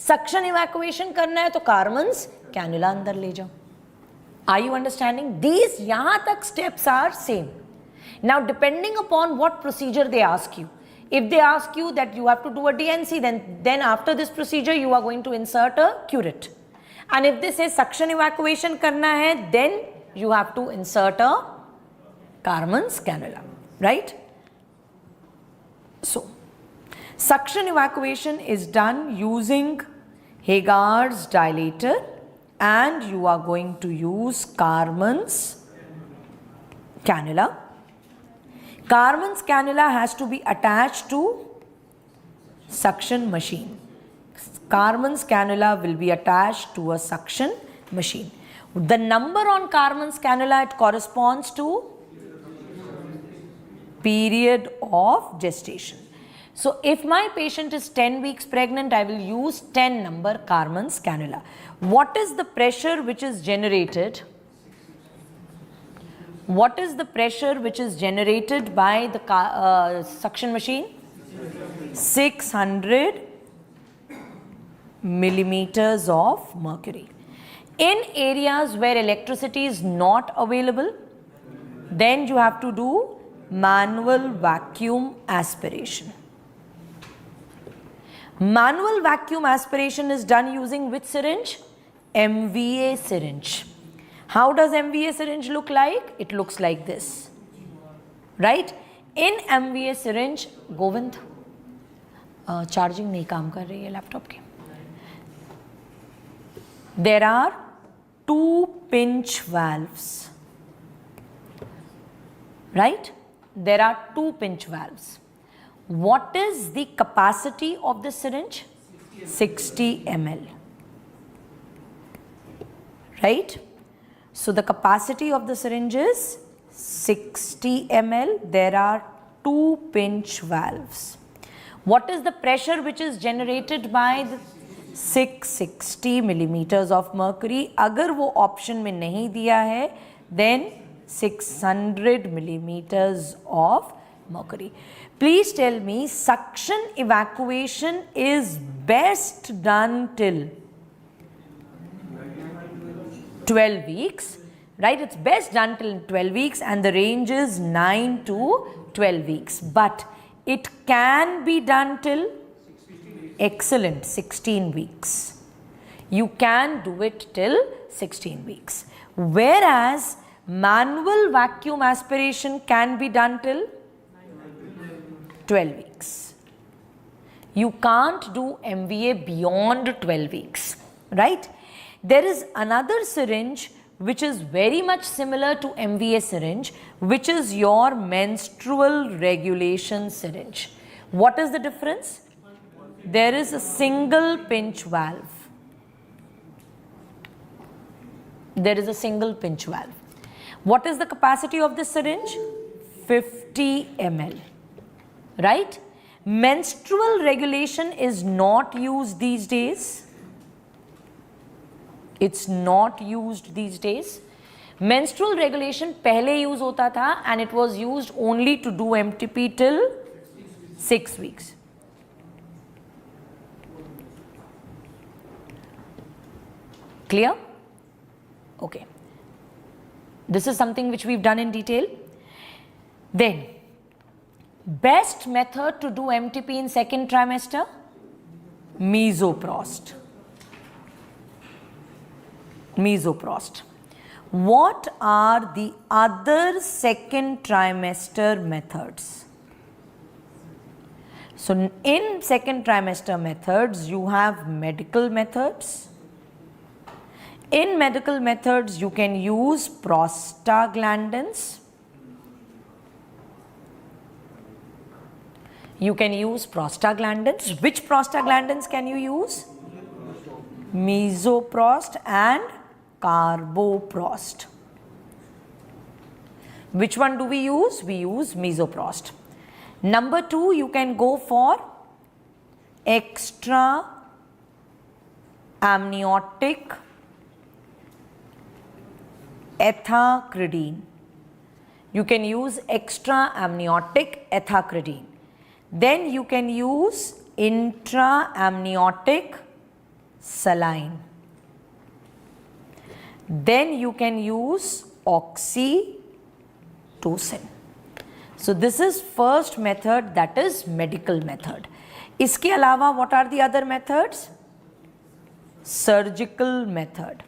suction evacuation करना है तो Carman's cannula अंदर ले जाओ. Are you understanding? These यहां तक steps are same. Now depending upon what procedure they ask you, if they ask you that you have to do a DNC, then after this procedure you are going to insert a curate, and if they say suction evacuation karna hai, then you have to insert a Carman's cannula, right? So suction evacuation is done using Hagar's dilator and you are going to use Carman's cannula. Carman's cannula has to be attached to suction machine. Carman's cannula will be attached to a suction machine. The number on Carman's cannula, it corresponds to period of gestation. So if my patient is 10 weeks pregnant, I will use 10 number Carman's cannula. What is the pressure which is generated? What is the pressure which is generated by the suction machine? 600 millimeters of mercury. In areas where electricity is not available, then you have to do manual vacuum aspiration. Manual vacuum aspiration is done using which syringe? MVA syringe. How does MVA syringe look like? It looks like this, right? In MVA syringe, Govind, charging नहीं काम कर रही है laptop की. There are 2 pinch valves, right? There are 2 pinch valves. What is the capacity of the syringe? 60 ml, right? So the capacity of the syringe is 60 ml. There are 2 pinch valves. What is the pressure which is generated by the 660 millimeters of mercury? अगर वो option में नहीं दिया है then 600 millimeters of mercury. Please tell me, suction evacuation is best done till 12 weeks, right? It's best done till 12 weeks and the range is 9 to 12 weeks. But it can be done till, excellent, 16 weeks. You can do it till 16 weeks. Whereas manual vacuum aspiration can be done till 12 weeks. You can't do MVA beyond 12 weeks, right? There is another syringe which is very much similar to MVA syringe, which is your menstrual regulation syringe. What is the difference? There is a single pinch valve. There is a single pinch valve. What is the capacity of this syringe? 50 ml, right? Menstrual regulation is not used these days. It's not used these days. Menstrual regulation पहले use होता था and it was used only to do MTP till 6 weeks. Clear? Okay. This is something which we've done in detail. Then, best method to do MTP in second trimester? Misoprost. Misoprost. What are the other second trimester methods? So, in second trimester methods, you have medical methods. In medical methods, you can use prostaglandins. You can use prostaglandins. Which prostaglandins can you use? Misoprost and carboprost. Which one do we use? We use misoprost. Number 2, you can go for extra amniotic ethacridine. You can use extra amniotic ethacridine. Then you can use intra amniotic saline. Then you can use oxytocin. So this is first method, that is medical method. इसके अलावा what are the other methods? Surgical method.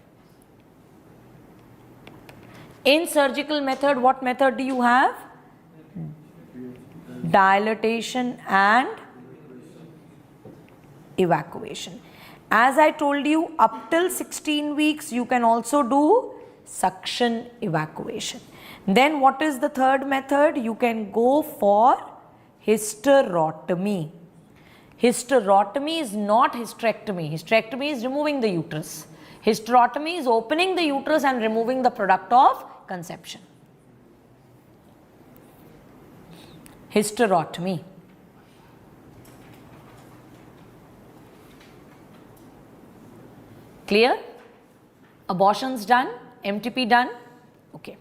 In surgical method, what method do you have? Dilatation and evacuation. As I told you, up till 16 weeks, you can also do suction evacuation. Then what is the third method? You can go for hysterotomy. Hysterotomy is not hysterectomy. Hysterectomy is removing the uterus. Hysterotomy is opening the uterus and removing the product of conception. Hysterotomy. Clear? Abortions done? MTP done? Okay.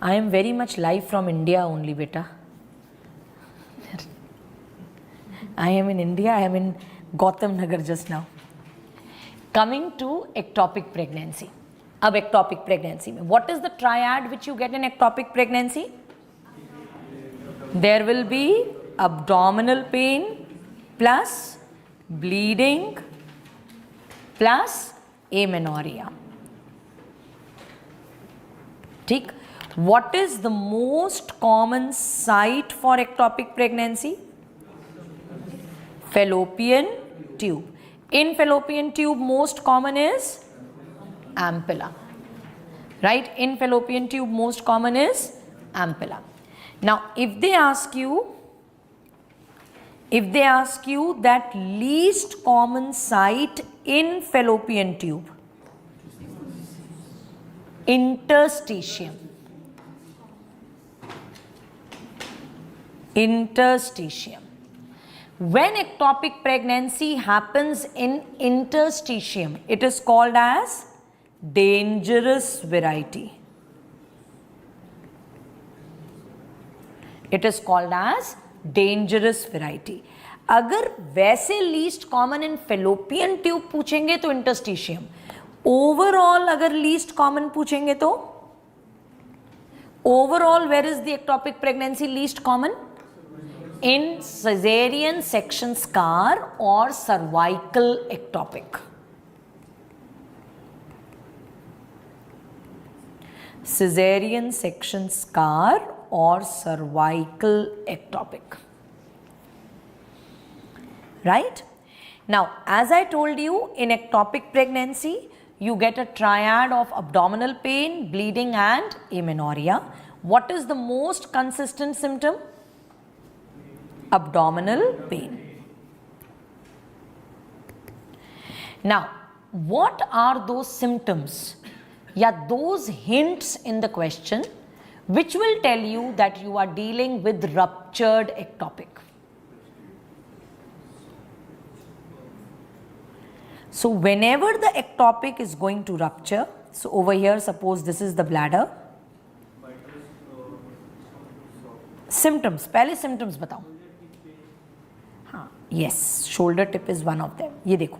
I am very much live from India only, beta. I am in India, I am in Gautam Nagar just now. Coming to ectopic pregnancy. Ab ectopic pregnancy. What is the triad which you get in ectopic pregnancy? There will be abdominal pain plus bleeding plus amenorrhea. ठीक? What is the most common site for ectopic pregnancy? Fallopian tube. In fallopian tube, most common is ampulla. Right? In fallopian tube, most common is ampulla. Now, if they ask you that least common site in fallopian tube, interstitium. Interstitium. When ectopic pregnancy happens in interstitium, it is called as dangerous variety. It is called as dangerous variety. अगर वैसे least common in fallopian tube पूछेंगे तो interstitium, overall अगर least common पूछेंगे तो overall where is the ectopic pregnancy least common? In cesarean section scar or cervical ectopic. Cesarean section scar or cervical ectopic. Right? Now, as I told you, in ectopic pregnancy, you get a triad of abdominal pain, bleeding and amenorrhea. What is the most consistent symptom? Abdominal pain. Now, what are those symptoms? Yeah, those hints in the question which will tell you that you are dealing with ruptured ectopic. So, whenever the ectopic is going to rupture, so over here, suppose this is the bladder. Symptoms, पहले symptoms बताओ. Yes, shoulder tip is one of them. ये देखो.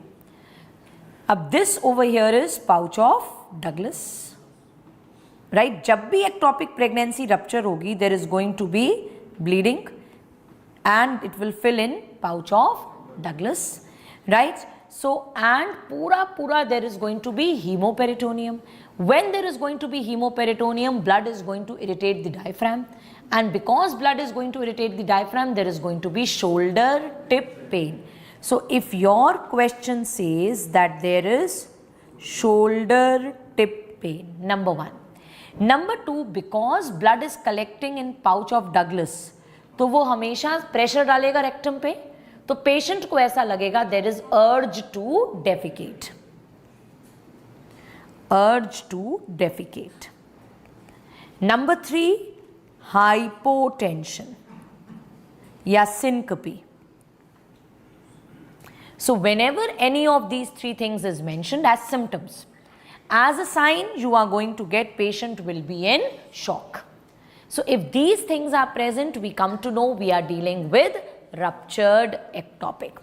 अब this over here is pouch of Douglas. Right? जब भी ectopic pregnancy rupture होगी, there is going to be bleeding and it will fill in pouch of Douglas. Right? So, and pura there is going to be hemoperitoneum. When there is going to be hemoperitoneum, blood is going to irritate the diaphragm. And because blood is going to irritate the diaphragm, there is going to be shoulder tip pain. So, if your question says that there is shoulder tip pain, number one. Number two, because blood is collecting in pouch of Douglas, तो वो हमेशा pressure डालेगा rectum पे, तो patient को ऐसा लगेगा there is urge to defecate. Urge to defecate. Number three, hypotension या syncope. So whenever any of these three things is mentioned as symptoms, as a sign you are going to get patient will be in shock. So if these things are present, we come to know we are dealing with ruptured ectopic.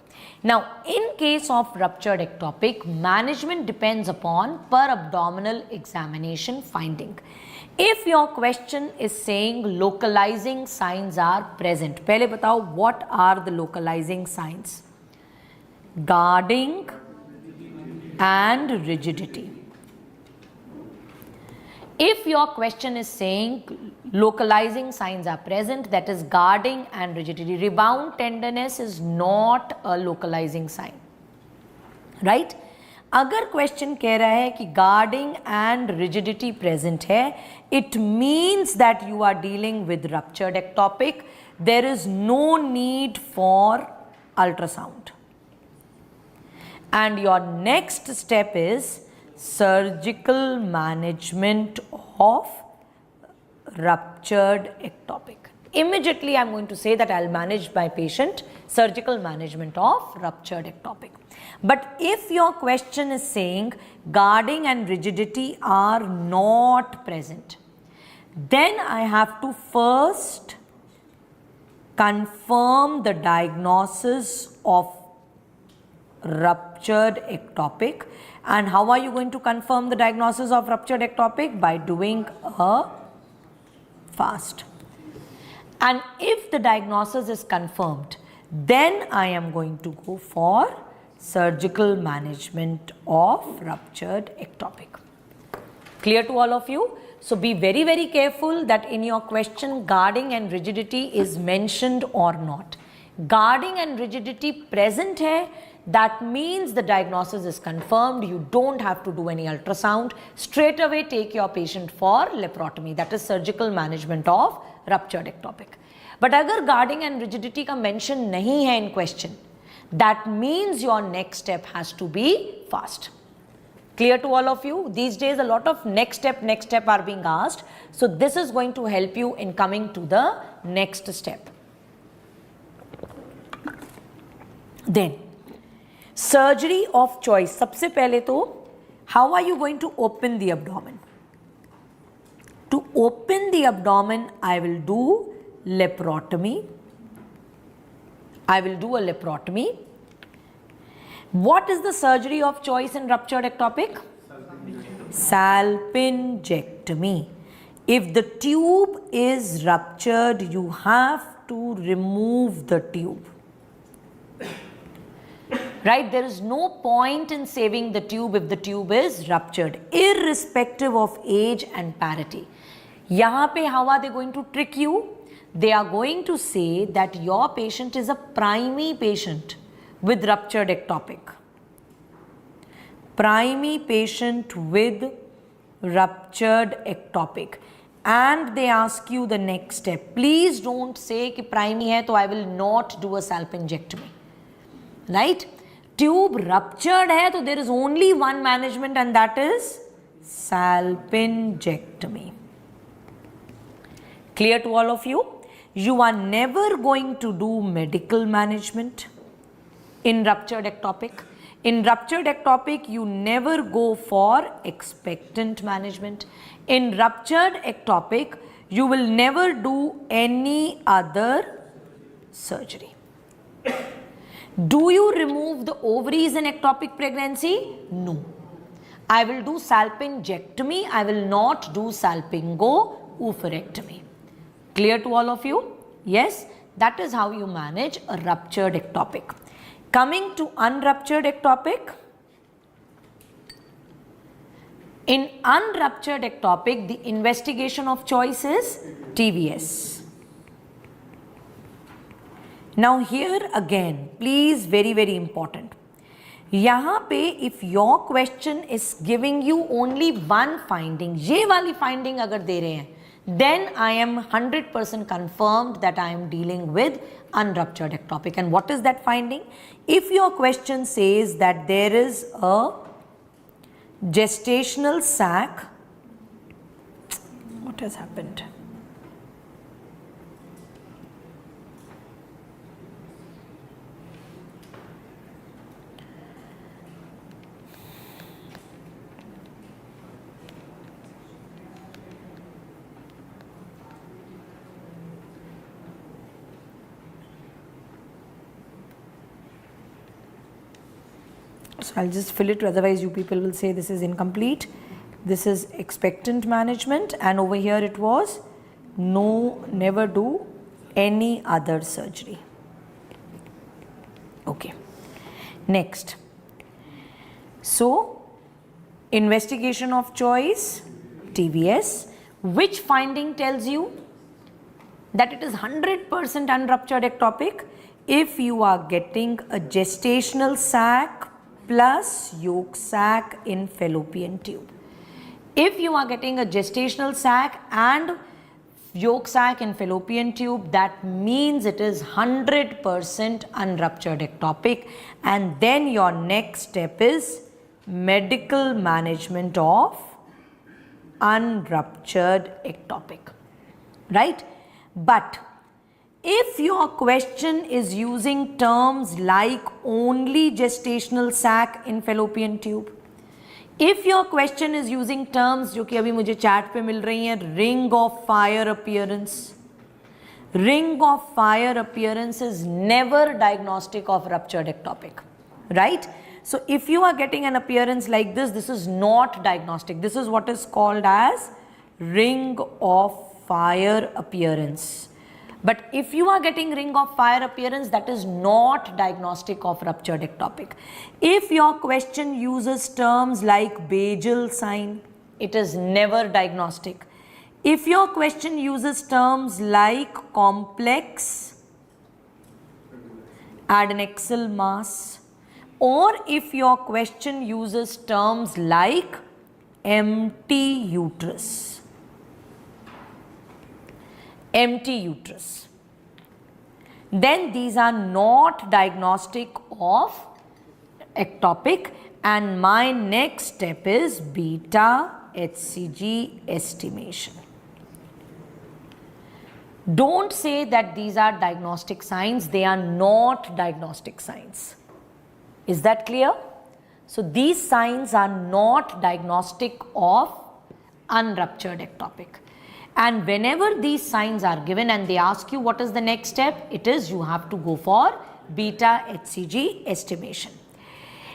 Now, in case of ruptured ectopic, management depends upon per abdominal examination finding. If your question is saying localizing signs are present, पहले बताओ what are the localizing signs? Guarding and rigidity. If your question is saying localizing signs are present, that is guarding and rigidity. Rebound tenderness is not a localizing sign, right? अगर question कह रहा है कि guarding and rigidity present है, it means that you are dealing with ruptured ectopic. There is no need for ultrasound. And your next step is surgical management of ruptured ectopic. Immediately I am going to say that I will manage my patient surgical management of ruptured ectopic. But if your question is saying guarding and rigidity are not present, then I have to first confirm the diagnosis of ruptured ectopic. And how are you going to confirm the diagnosis of ruptured ectopic? By doing a fast. And if the diagnosis is confirmed, then I am going to go for surgical management of ruptured ectopic. Clear to all of you? So be very, very careful that in your question guarding and rigidity is mentioned or not. Guarding and rigidity present hai, that means the diagnosis is confirmed. You don't have to do any ultrasound. Straight away take your patient for laparotomy. That is surgical management of ruptured ectopic. But agar guarding and rigidity ka mention nahi hai in question, that means your next step has to be fast. Clear to all of you? These days a lot of next step are being asked. So this is going to help you in coming to the next step. Then surgery of choice. सबसे पहले तो how are you going to open the abdomen? To open the abdomen, I will do laparotomy. I will do a laparotomy. What is the surgery of choice in ruptured ectopic? Salpingectomy. If the tube is ruptured, you have to remove the tube. Right? There is no point in saving the tube if the tube is ruptured, irrespective of age and parity. Yahan pe how are they going to trick you? They are going to say that your patient is a primary patient with ruptured ectopic. Primary patient with ruptured ectopic. And they ask you the next step. Please don't say कि primary है तो I will not do a salpingectomy. Right? Tube ruptured hai, so there is only one management and that is salpingectomy. Clear to all of you? You are never going to do medical management in ruptured ectopic. In ruptured ectopic, you never go for expectant management. In ruptured ectopic, you will never do any other surgery. Do you remove the ovaries in ectopic pregnancy? No. I will do salpingectomy. I will not do salpingo-oophorectomy. Clear to all of you? Yes, that is how you manage a ruptured ectopic. Coming to unruptured ectopic. In unruptured ectopic, the investigation of choice is TVS. Now here again, please, very, very important. यहाँ पे if your question is giving you only one finding, ये वाली finding अगर दे रहे हैं, then I am 100% confirmed that I am dealing with unruptured ectopic. And what is that finding? If your question says that there is a gestational sac, what has happened? So I'll just fill it, otherwise you people will say this is incomplete. This is expectant management, and over here it was no, never do any other surgery. Okay. Next. So investigation of choice, TVS, which finding tells you that it is 100% unruptured ectopic if you are getting a gestational sac plus yolk sac in fallopian tube. If you are getting a gestational sac and yolk sac in fallopian tube, that means it is 100% unruptured ectopic, and then your next step is medical management of unruptured ectopic, right? But if your question is using terms like only gestational sac in fallopian tube, if your question is using terms जो कि अभी मुझे chat पे मिल रही हैं, ring of fire appearance, ring of fire appearance is never diagnostic of ruptured ectopic, right? So if you are getting an appearance like this, this is not diagnostic. This is what is called as ring of fire appearance. But if you are getting ring of fire appearance, that is not diagnostic of ruptured ectopic. If your question uses terms like Bajel sign, it is never diagnostic. If your question uses terms like complex, add an Excel mass, or if your question uses terms like empty uterus, then these are not diagnostic of ectopic, and my next step is beta HCG estimation. Don't say that these are diagnostic signs, they are not diagnostic signs. Is that clear? So these signs are not diagnostic of unruptured ectopic. And whenever these signs are given and they ask you what is the next step, it is you have to go for beta HCG estimation.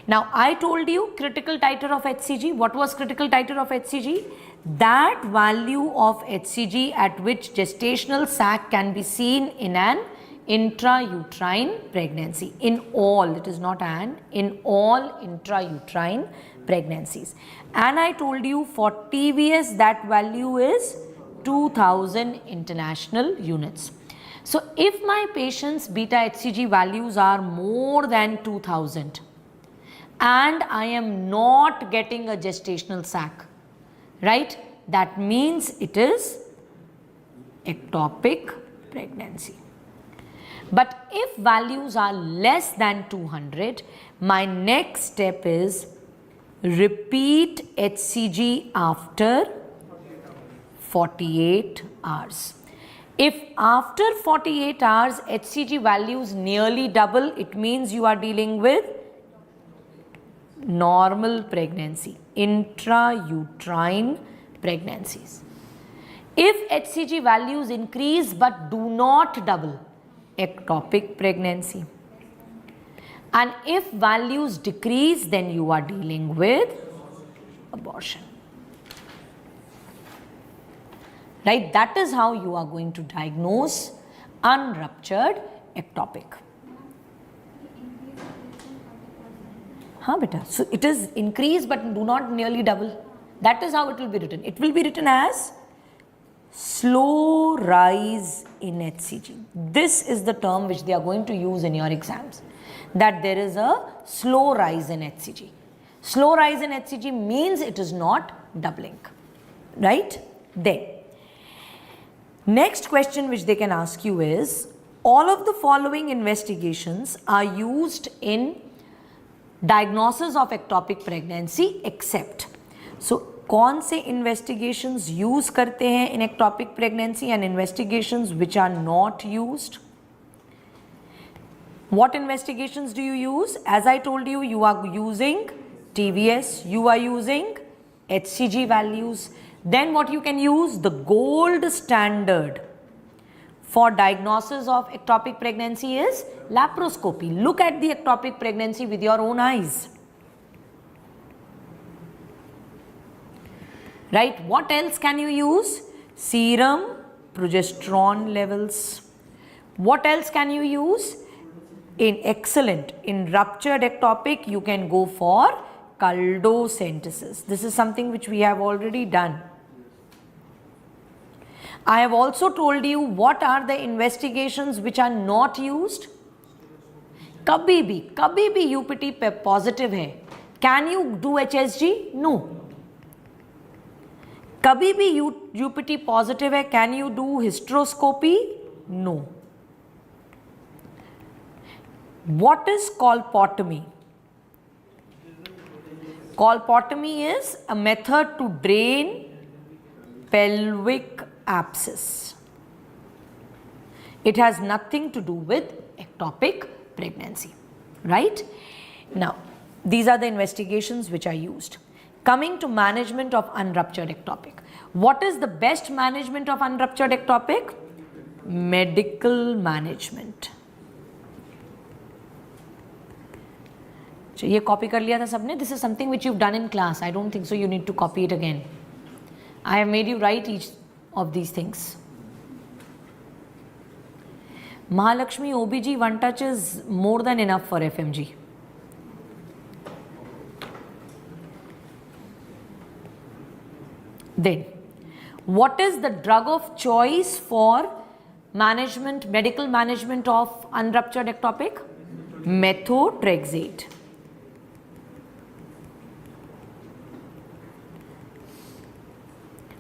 Now I told you critical titer of HCG. What was critical titer of HCG? That value of HCG at which gestational sac can be seen in an intrauterine pregnancy. In all, it is not an, in all intrauterine pregnancies. And I told you for TVS that value is 2000 international units. So if my patient's beta HCG values are more than 2000 and I am not getting a gestational sac, right, that means it is ectopic pregnancy. But if values are less than 200, my next step is repeat HCG after 48 hours. If after 48 hours HCG values nearly double, it means you are dealing with normal pregnancy, intrauterine pregnancies. If HCG values increase but do not double, ectopic pregnancy. And if values decrease, then you are dealing with abortion. Right? That is how you are going to diagnose unruptured ectopic. Beta. So it is increase but do not nearly double. That is how it will be written. It will be written as slow rise in HCG. This is the term which they are going to use in your exams. That there is a slow rise in HCG. Slow rise in HCG means it is not doubling. Right? Then, next question which they can ask you is, all of the following investigations are used in diagnosis of ectopic pregnancy except. So, कौन से investigations use करते हैं in ectopic pregnancy and investigations which are not used? What investigations do you use? As I told you, you are using TVS, you are using HCG values. Then what you can use? The gold standard for diagnosis of ectopic pregnancy is laparoscopy. Look at the ectopic pregnancy with your own eyes. Right? What else can you use? Serum progesterone levels. What else can you use? In ruptured ectopic, you can go for culdocentesis. This is something which we have already done. I have also told you what are the investigations which are not used. कभी भी UPT positive है. Can you do HSG? No. कभी भी UPT positive है. Can you do hysteroscopy? No. What is colpotomy? Colpotomy is a method to drain pelvic abscess. It has nothing to do with ectopic pregnancy, right? Now, these are the investigations which are used. Coming to management of unruptured ectopic. What is the best management of unruptured ectopic? Medical management. So, ये copy कर लिया था सबने. This is something which you've done in class. I don't think so you need to copy it again. I have made you write each of these things. Mahalakshmi OBG one touch is more than enough for FMG. Then, What is the drug of choice for management, medical management of unruptured ectopic? Methotrexate.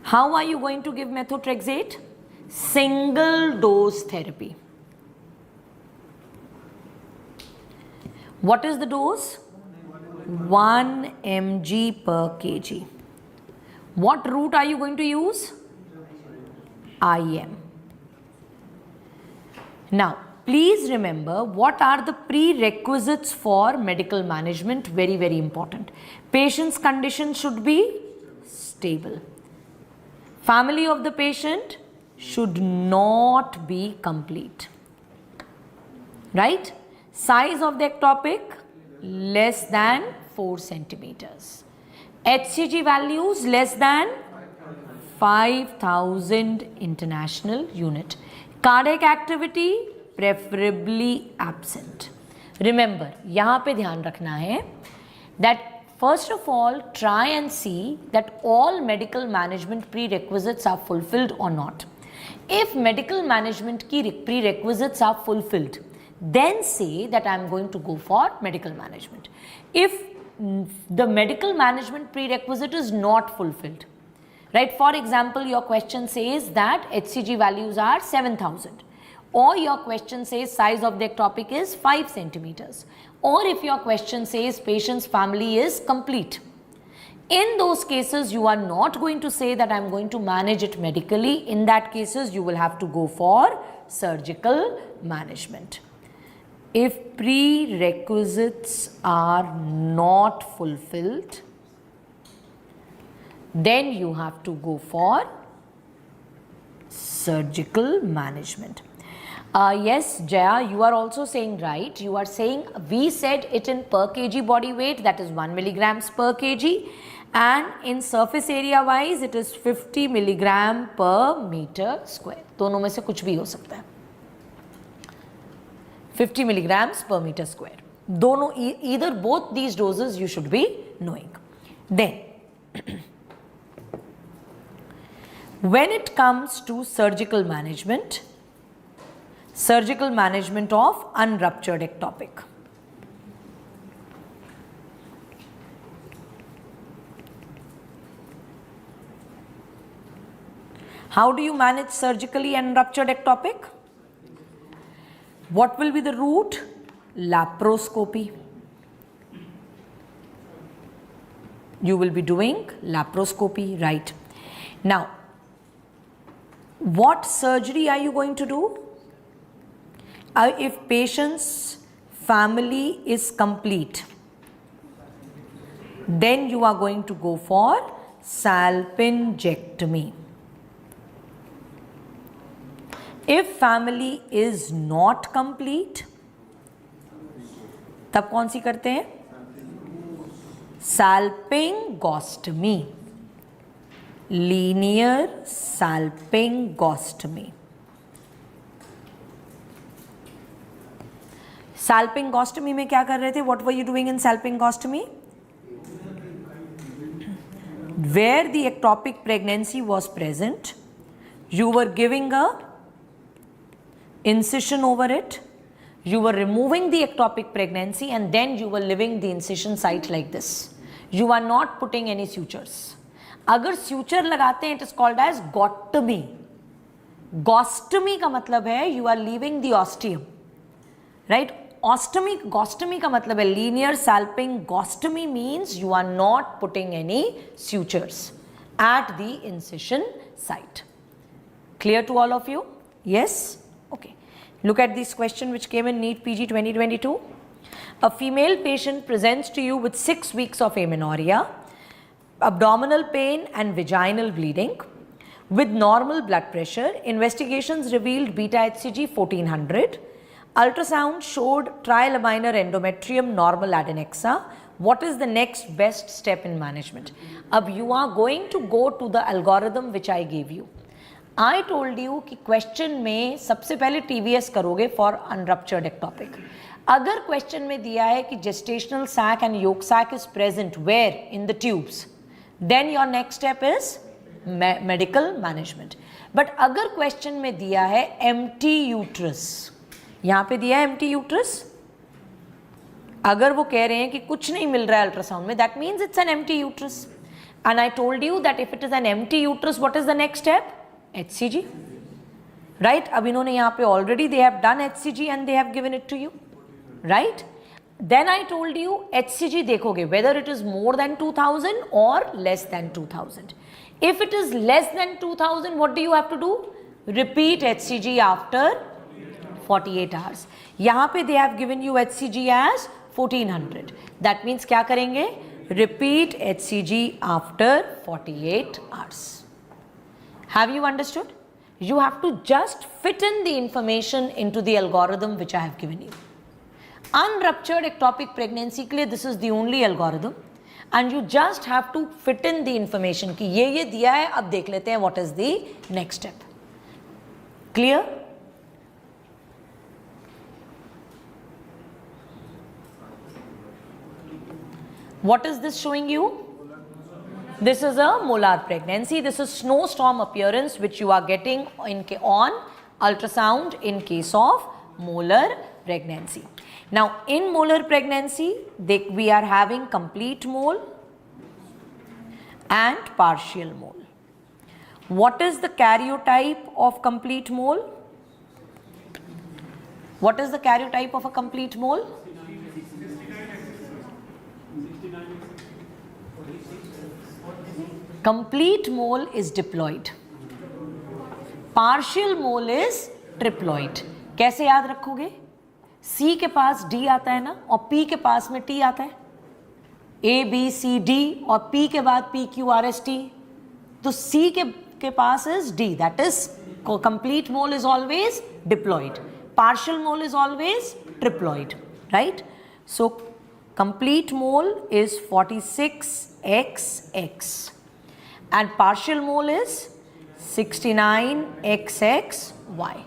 How are you going to give methotrexate? Single dose therapy. What is the dose? 1 mg per kg. What route are you going to use? IM. Now, please remember what are the prerequisites for medical management. Very, very important. Patient's condition should be stable. Family of the patient should not be complete. Right? Size of the ectopic less than 4 centimeters. HCG values less than 5,000 international unit. Cardiac activity preferably absent. Remember, यहाँ पे ध्यान रखना है that first of all try and see that all medical management prerequisites are fulfilled or not. If medical management की prerequisites are fulfilled, then say that I am going to go for medical management. If the medical management prerequisite is not fulfilled, right? For example, your question says that HCG values are 7,000, or your question says size of the ectopic is 5 centimeters, or if your question says patient's family is complete. In those cases, you are not going to say that I am going to manage it medically. In that cases, you will have to go for surgical management. If prerequisites are not fulfilled, then you have to go for surgical management. Yes, Jaya, you are also saying right. You are saying we said it in per kg body weight, that is 1 milligrams per kg, and in surface area wise it is 50 milligram per meter square. दोनों में से कुछ भी हो सकता है. 50 milligrams per meter square. दोनों, either both these doses you should be knowing. Then when it comes to surgical management of unruptured ectopic, how do you manage surgically unruptured ectopic? What will be the route? Laparoscopy. You will be doing laparoscopy, right? Now, what surgery are you going to do? If patient's family is complete, then you are going to go for salpingectomy. If family is not complete, तब कौन सी करते हैं? Salpingostomy. Linear salpingostomy. Salpingostomy में क्या कर रहे थे? What were you doing in salpingostomy? Where the ectopic pregnancy was present, you were giving a incision over it, you were removing the ectopic pregnancy, and then you were leaving the incision site like this. You are not putting any sutures. अगर suture लगाते हैं, it is called as gotomy. Gostomy का मतलब है you are leaving the ostium, right? Gostomy का मतलब है linear salpingostomy means you are not putting any sutures at the incision site. Clear to all of you? Yes? Okay. Look at this question which came in NEET PG 2022. A female patient presents to you with 6 weeks of amenorrhea, abdominal pain and vaginal bleeding. With normal blood pressure, investigations revealed beta HCG 1400. Ultrasound showed trilaminar endometrium, normal adenexa. What is the next best step in management? Ab you are going to go to the algorithm which I gave you. I told you कि question में सबसे पहले TVS करोगे for unruptured ectopic. अगर question में दिया है कि gestational sac and yolk sac is present where in the tubes, then your next step is medical management. But अगर क्वेश्चन में दिया है एम्प्टी यूट्रस, यहां पे दिया है एम्प्टी यूट्रस, अगर वो कह रहे हैं कि कुछ नहीं मिल रहा है अल्ट्रासाउंड में, that means it's an empty uterus. And I told you that if it is an empty uterus, what is the next step? HCG. Right? अब इन्होंने यहाँ पे already they have done HCG and they have given it to you. Right? Then I told you HCG देखोगे whether it is more than 2000 or less than 2000. If it is less than 2000, what do you have to do? Repeat HCG after 48 hours. यहाँ पे they have given you HCG as 1400. That means क्या करेंगे? Repeat HCG after 48 hours. Have you understood? You have to just fit in the information into the algorithm which I have given you. Unruptured ectopic pregnancy के लिए this is the only algorithm and you just have to fit in the information कि ये दिया है, अब देख लेते हैं what is the next step. Clear? What is this showing you? This is a molar pregnancy. This is snowstorm appearance which you are getting on ultrasound in case of molar pregnancy. Now in molar pregnancy we are having complete mole and partial mole. What is the karyotype of complete mole? What is the karyotype of a complete mole? Complete mole is diploid. Partial mole is triploid. कैसे याद रखोगे? C के पास D आता है ना, और P के पास में T आता है. A, B, C, D और P के बाद P, Q, R, S, T. तो C के पास is D. That is complete mole is always diploid. Partial mole is always triploid. Right? So complete mole is 46XX and partial mole is 69XXY.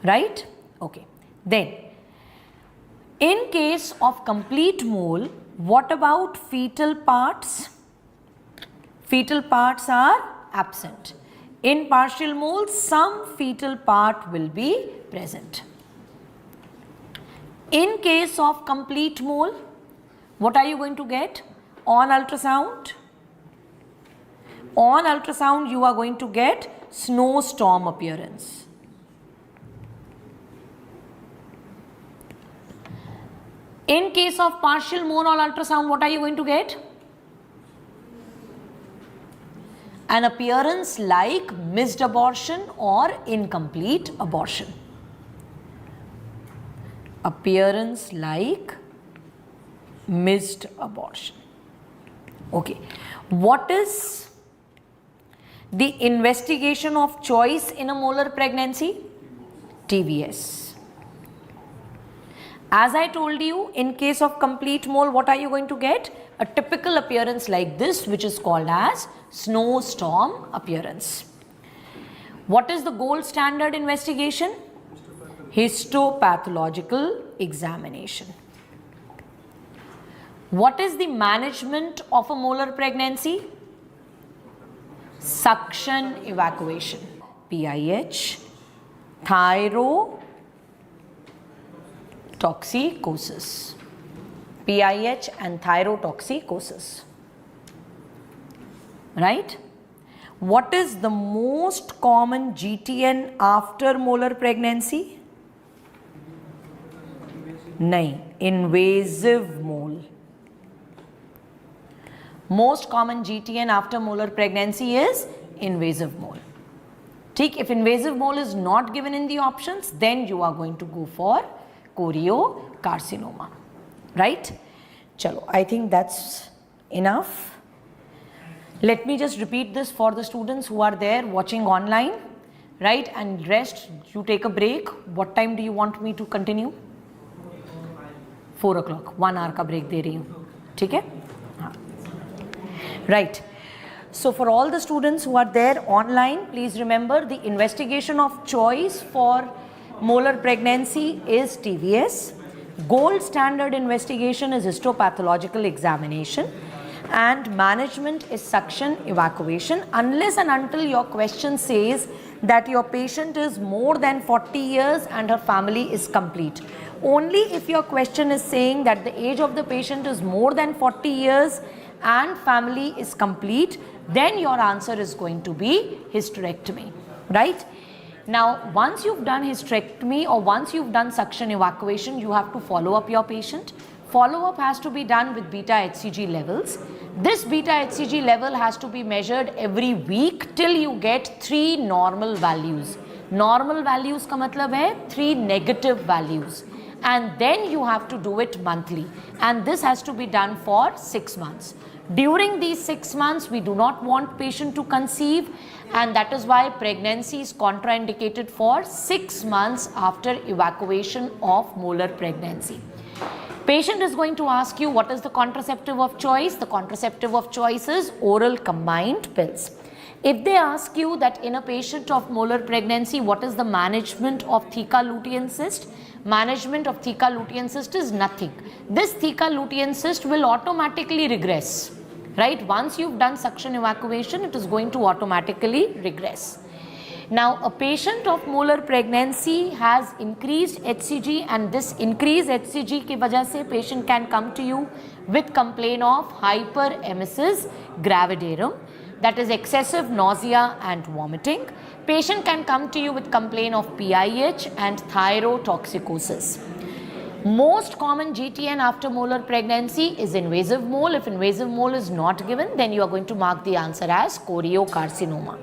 Right? Okay. Then, in case of complete mole, what about fetal parts? Fetal parts are absent. In partial mole, some fetal part will be present. In case of complete mole, what are you going to get? On ultrasound? On ultrasound, you are going to get snowstorm appearance. In case of partial mole on ultrasound, what are you going to get? An appearance like missed abortion or incomplete abortion. Appearance like missed abortion. Okay. What is the investigation of choice in a molar pregnancy? TVS. As I told you, in case of complete mole, what are you going to get? A typical appearance like this, which is called as snowstorm appearance. What is the gold standard investigation? Histopathological examination. What is the management of a molar pregnancy? Suction evacuation. PIH, thyrotoxicosis. PIH and thyrotoxicosis. Right? What is the most common GTN after molar pregnancy? नहीं, invasive mole. Most common GTN after molar pregnancy is invasive mole. ठीक, if invasive mole is not given in the options, then you are going to go for choriocarcinoma. Right? Chalo, I think that's enough. Let me just repeat this for the students who are there watching online. Right? And rest, you take a break. What time do you want me to continue? 4 o'clock. 1 hour का break दे रही हूँ. ठीक है? हाँ. Right. So for all the students who are there online, please remember the investigation of choice for molar pregnancy is TVS. Gold standard investigation is histopathological examination. and management is suction evacuation, unless and until your question says that your patient is more than 40 years and her family is complete. Only if your question is saying that the age of the patient is more than 40 years and family is complete, then your answer is going to be hysterectomy, right? Now, once you've done hysterectomy or once you've done suction evacuation, you have to follow up your patient. Follow-up has to be done with beta HCG levels. This beta HCG level has to be measured every week till you get 3 normal values. Normal values का मतलब है 3 negative values. And then you have to do it monthly. And this has to be done for 6 months. During these 6 months, we do not want patient to conceive, and that is why pregnancy is contraindicated for 6 months after evacuation of molar pregnancy. Patient is going to ask you what is the contraceptive of choice. The contraceptive of choice is oral combined pills. If they ask you that in a patient of molar pregnancy, what is the management of theca lutein cyst? Management of theca lutein cyst is nothing. This theca lutein cyst will automatically regress, right? Once you've done suction evacuation, it is going to automatically regress. Now, a patient of molar pregnancy has increased HCG, and this increased HCG की वजह से patient can come to you with complaint of hyperemesis gravidarum, that is excessive nausea and vomiting. Patient can come to you with complaint of PIH and thyrotoxicosis. Most common GTN after molar pregnancy is invasive mole. If invasive mole is not given, then you are going to mark the answer as choriocarcinoma.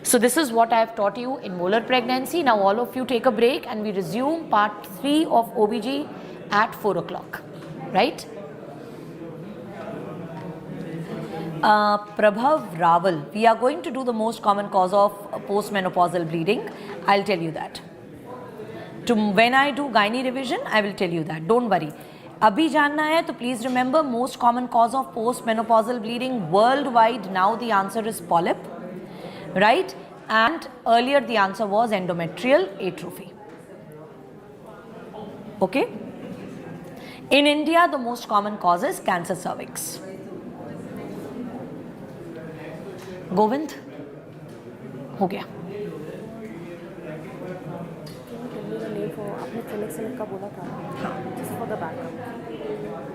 So this is what I have taught you in molar pregnancy. Now all of you take a break and we resume part 3 of OBG at 4 o'clock, right? Prabhav Raval, we are going to do the most common cause of postmenopausal bleeding. I'll tell you that. When I do gynae revision, I will tell you that. Don't worry. अभी जानना है तो please remember most common cause of postmenopausal bleeding worldwide. Now the answer is polyp, right? And earlier the answer was endometrial atrophy. Okay? In India, the most common cause is cancer cervix. Govind हो गया. आपने clinic का बोला था, हाँ, just for the backup.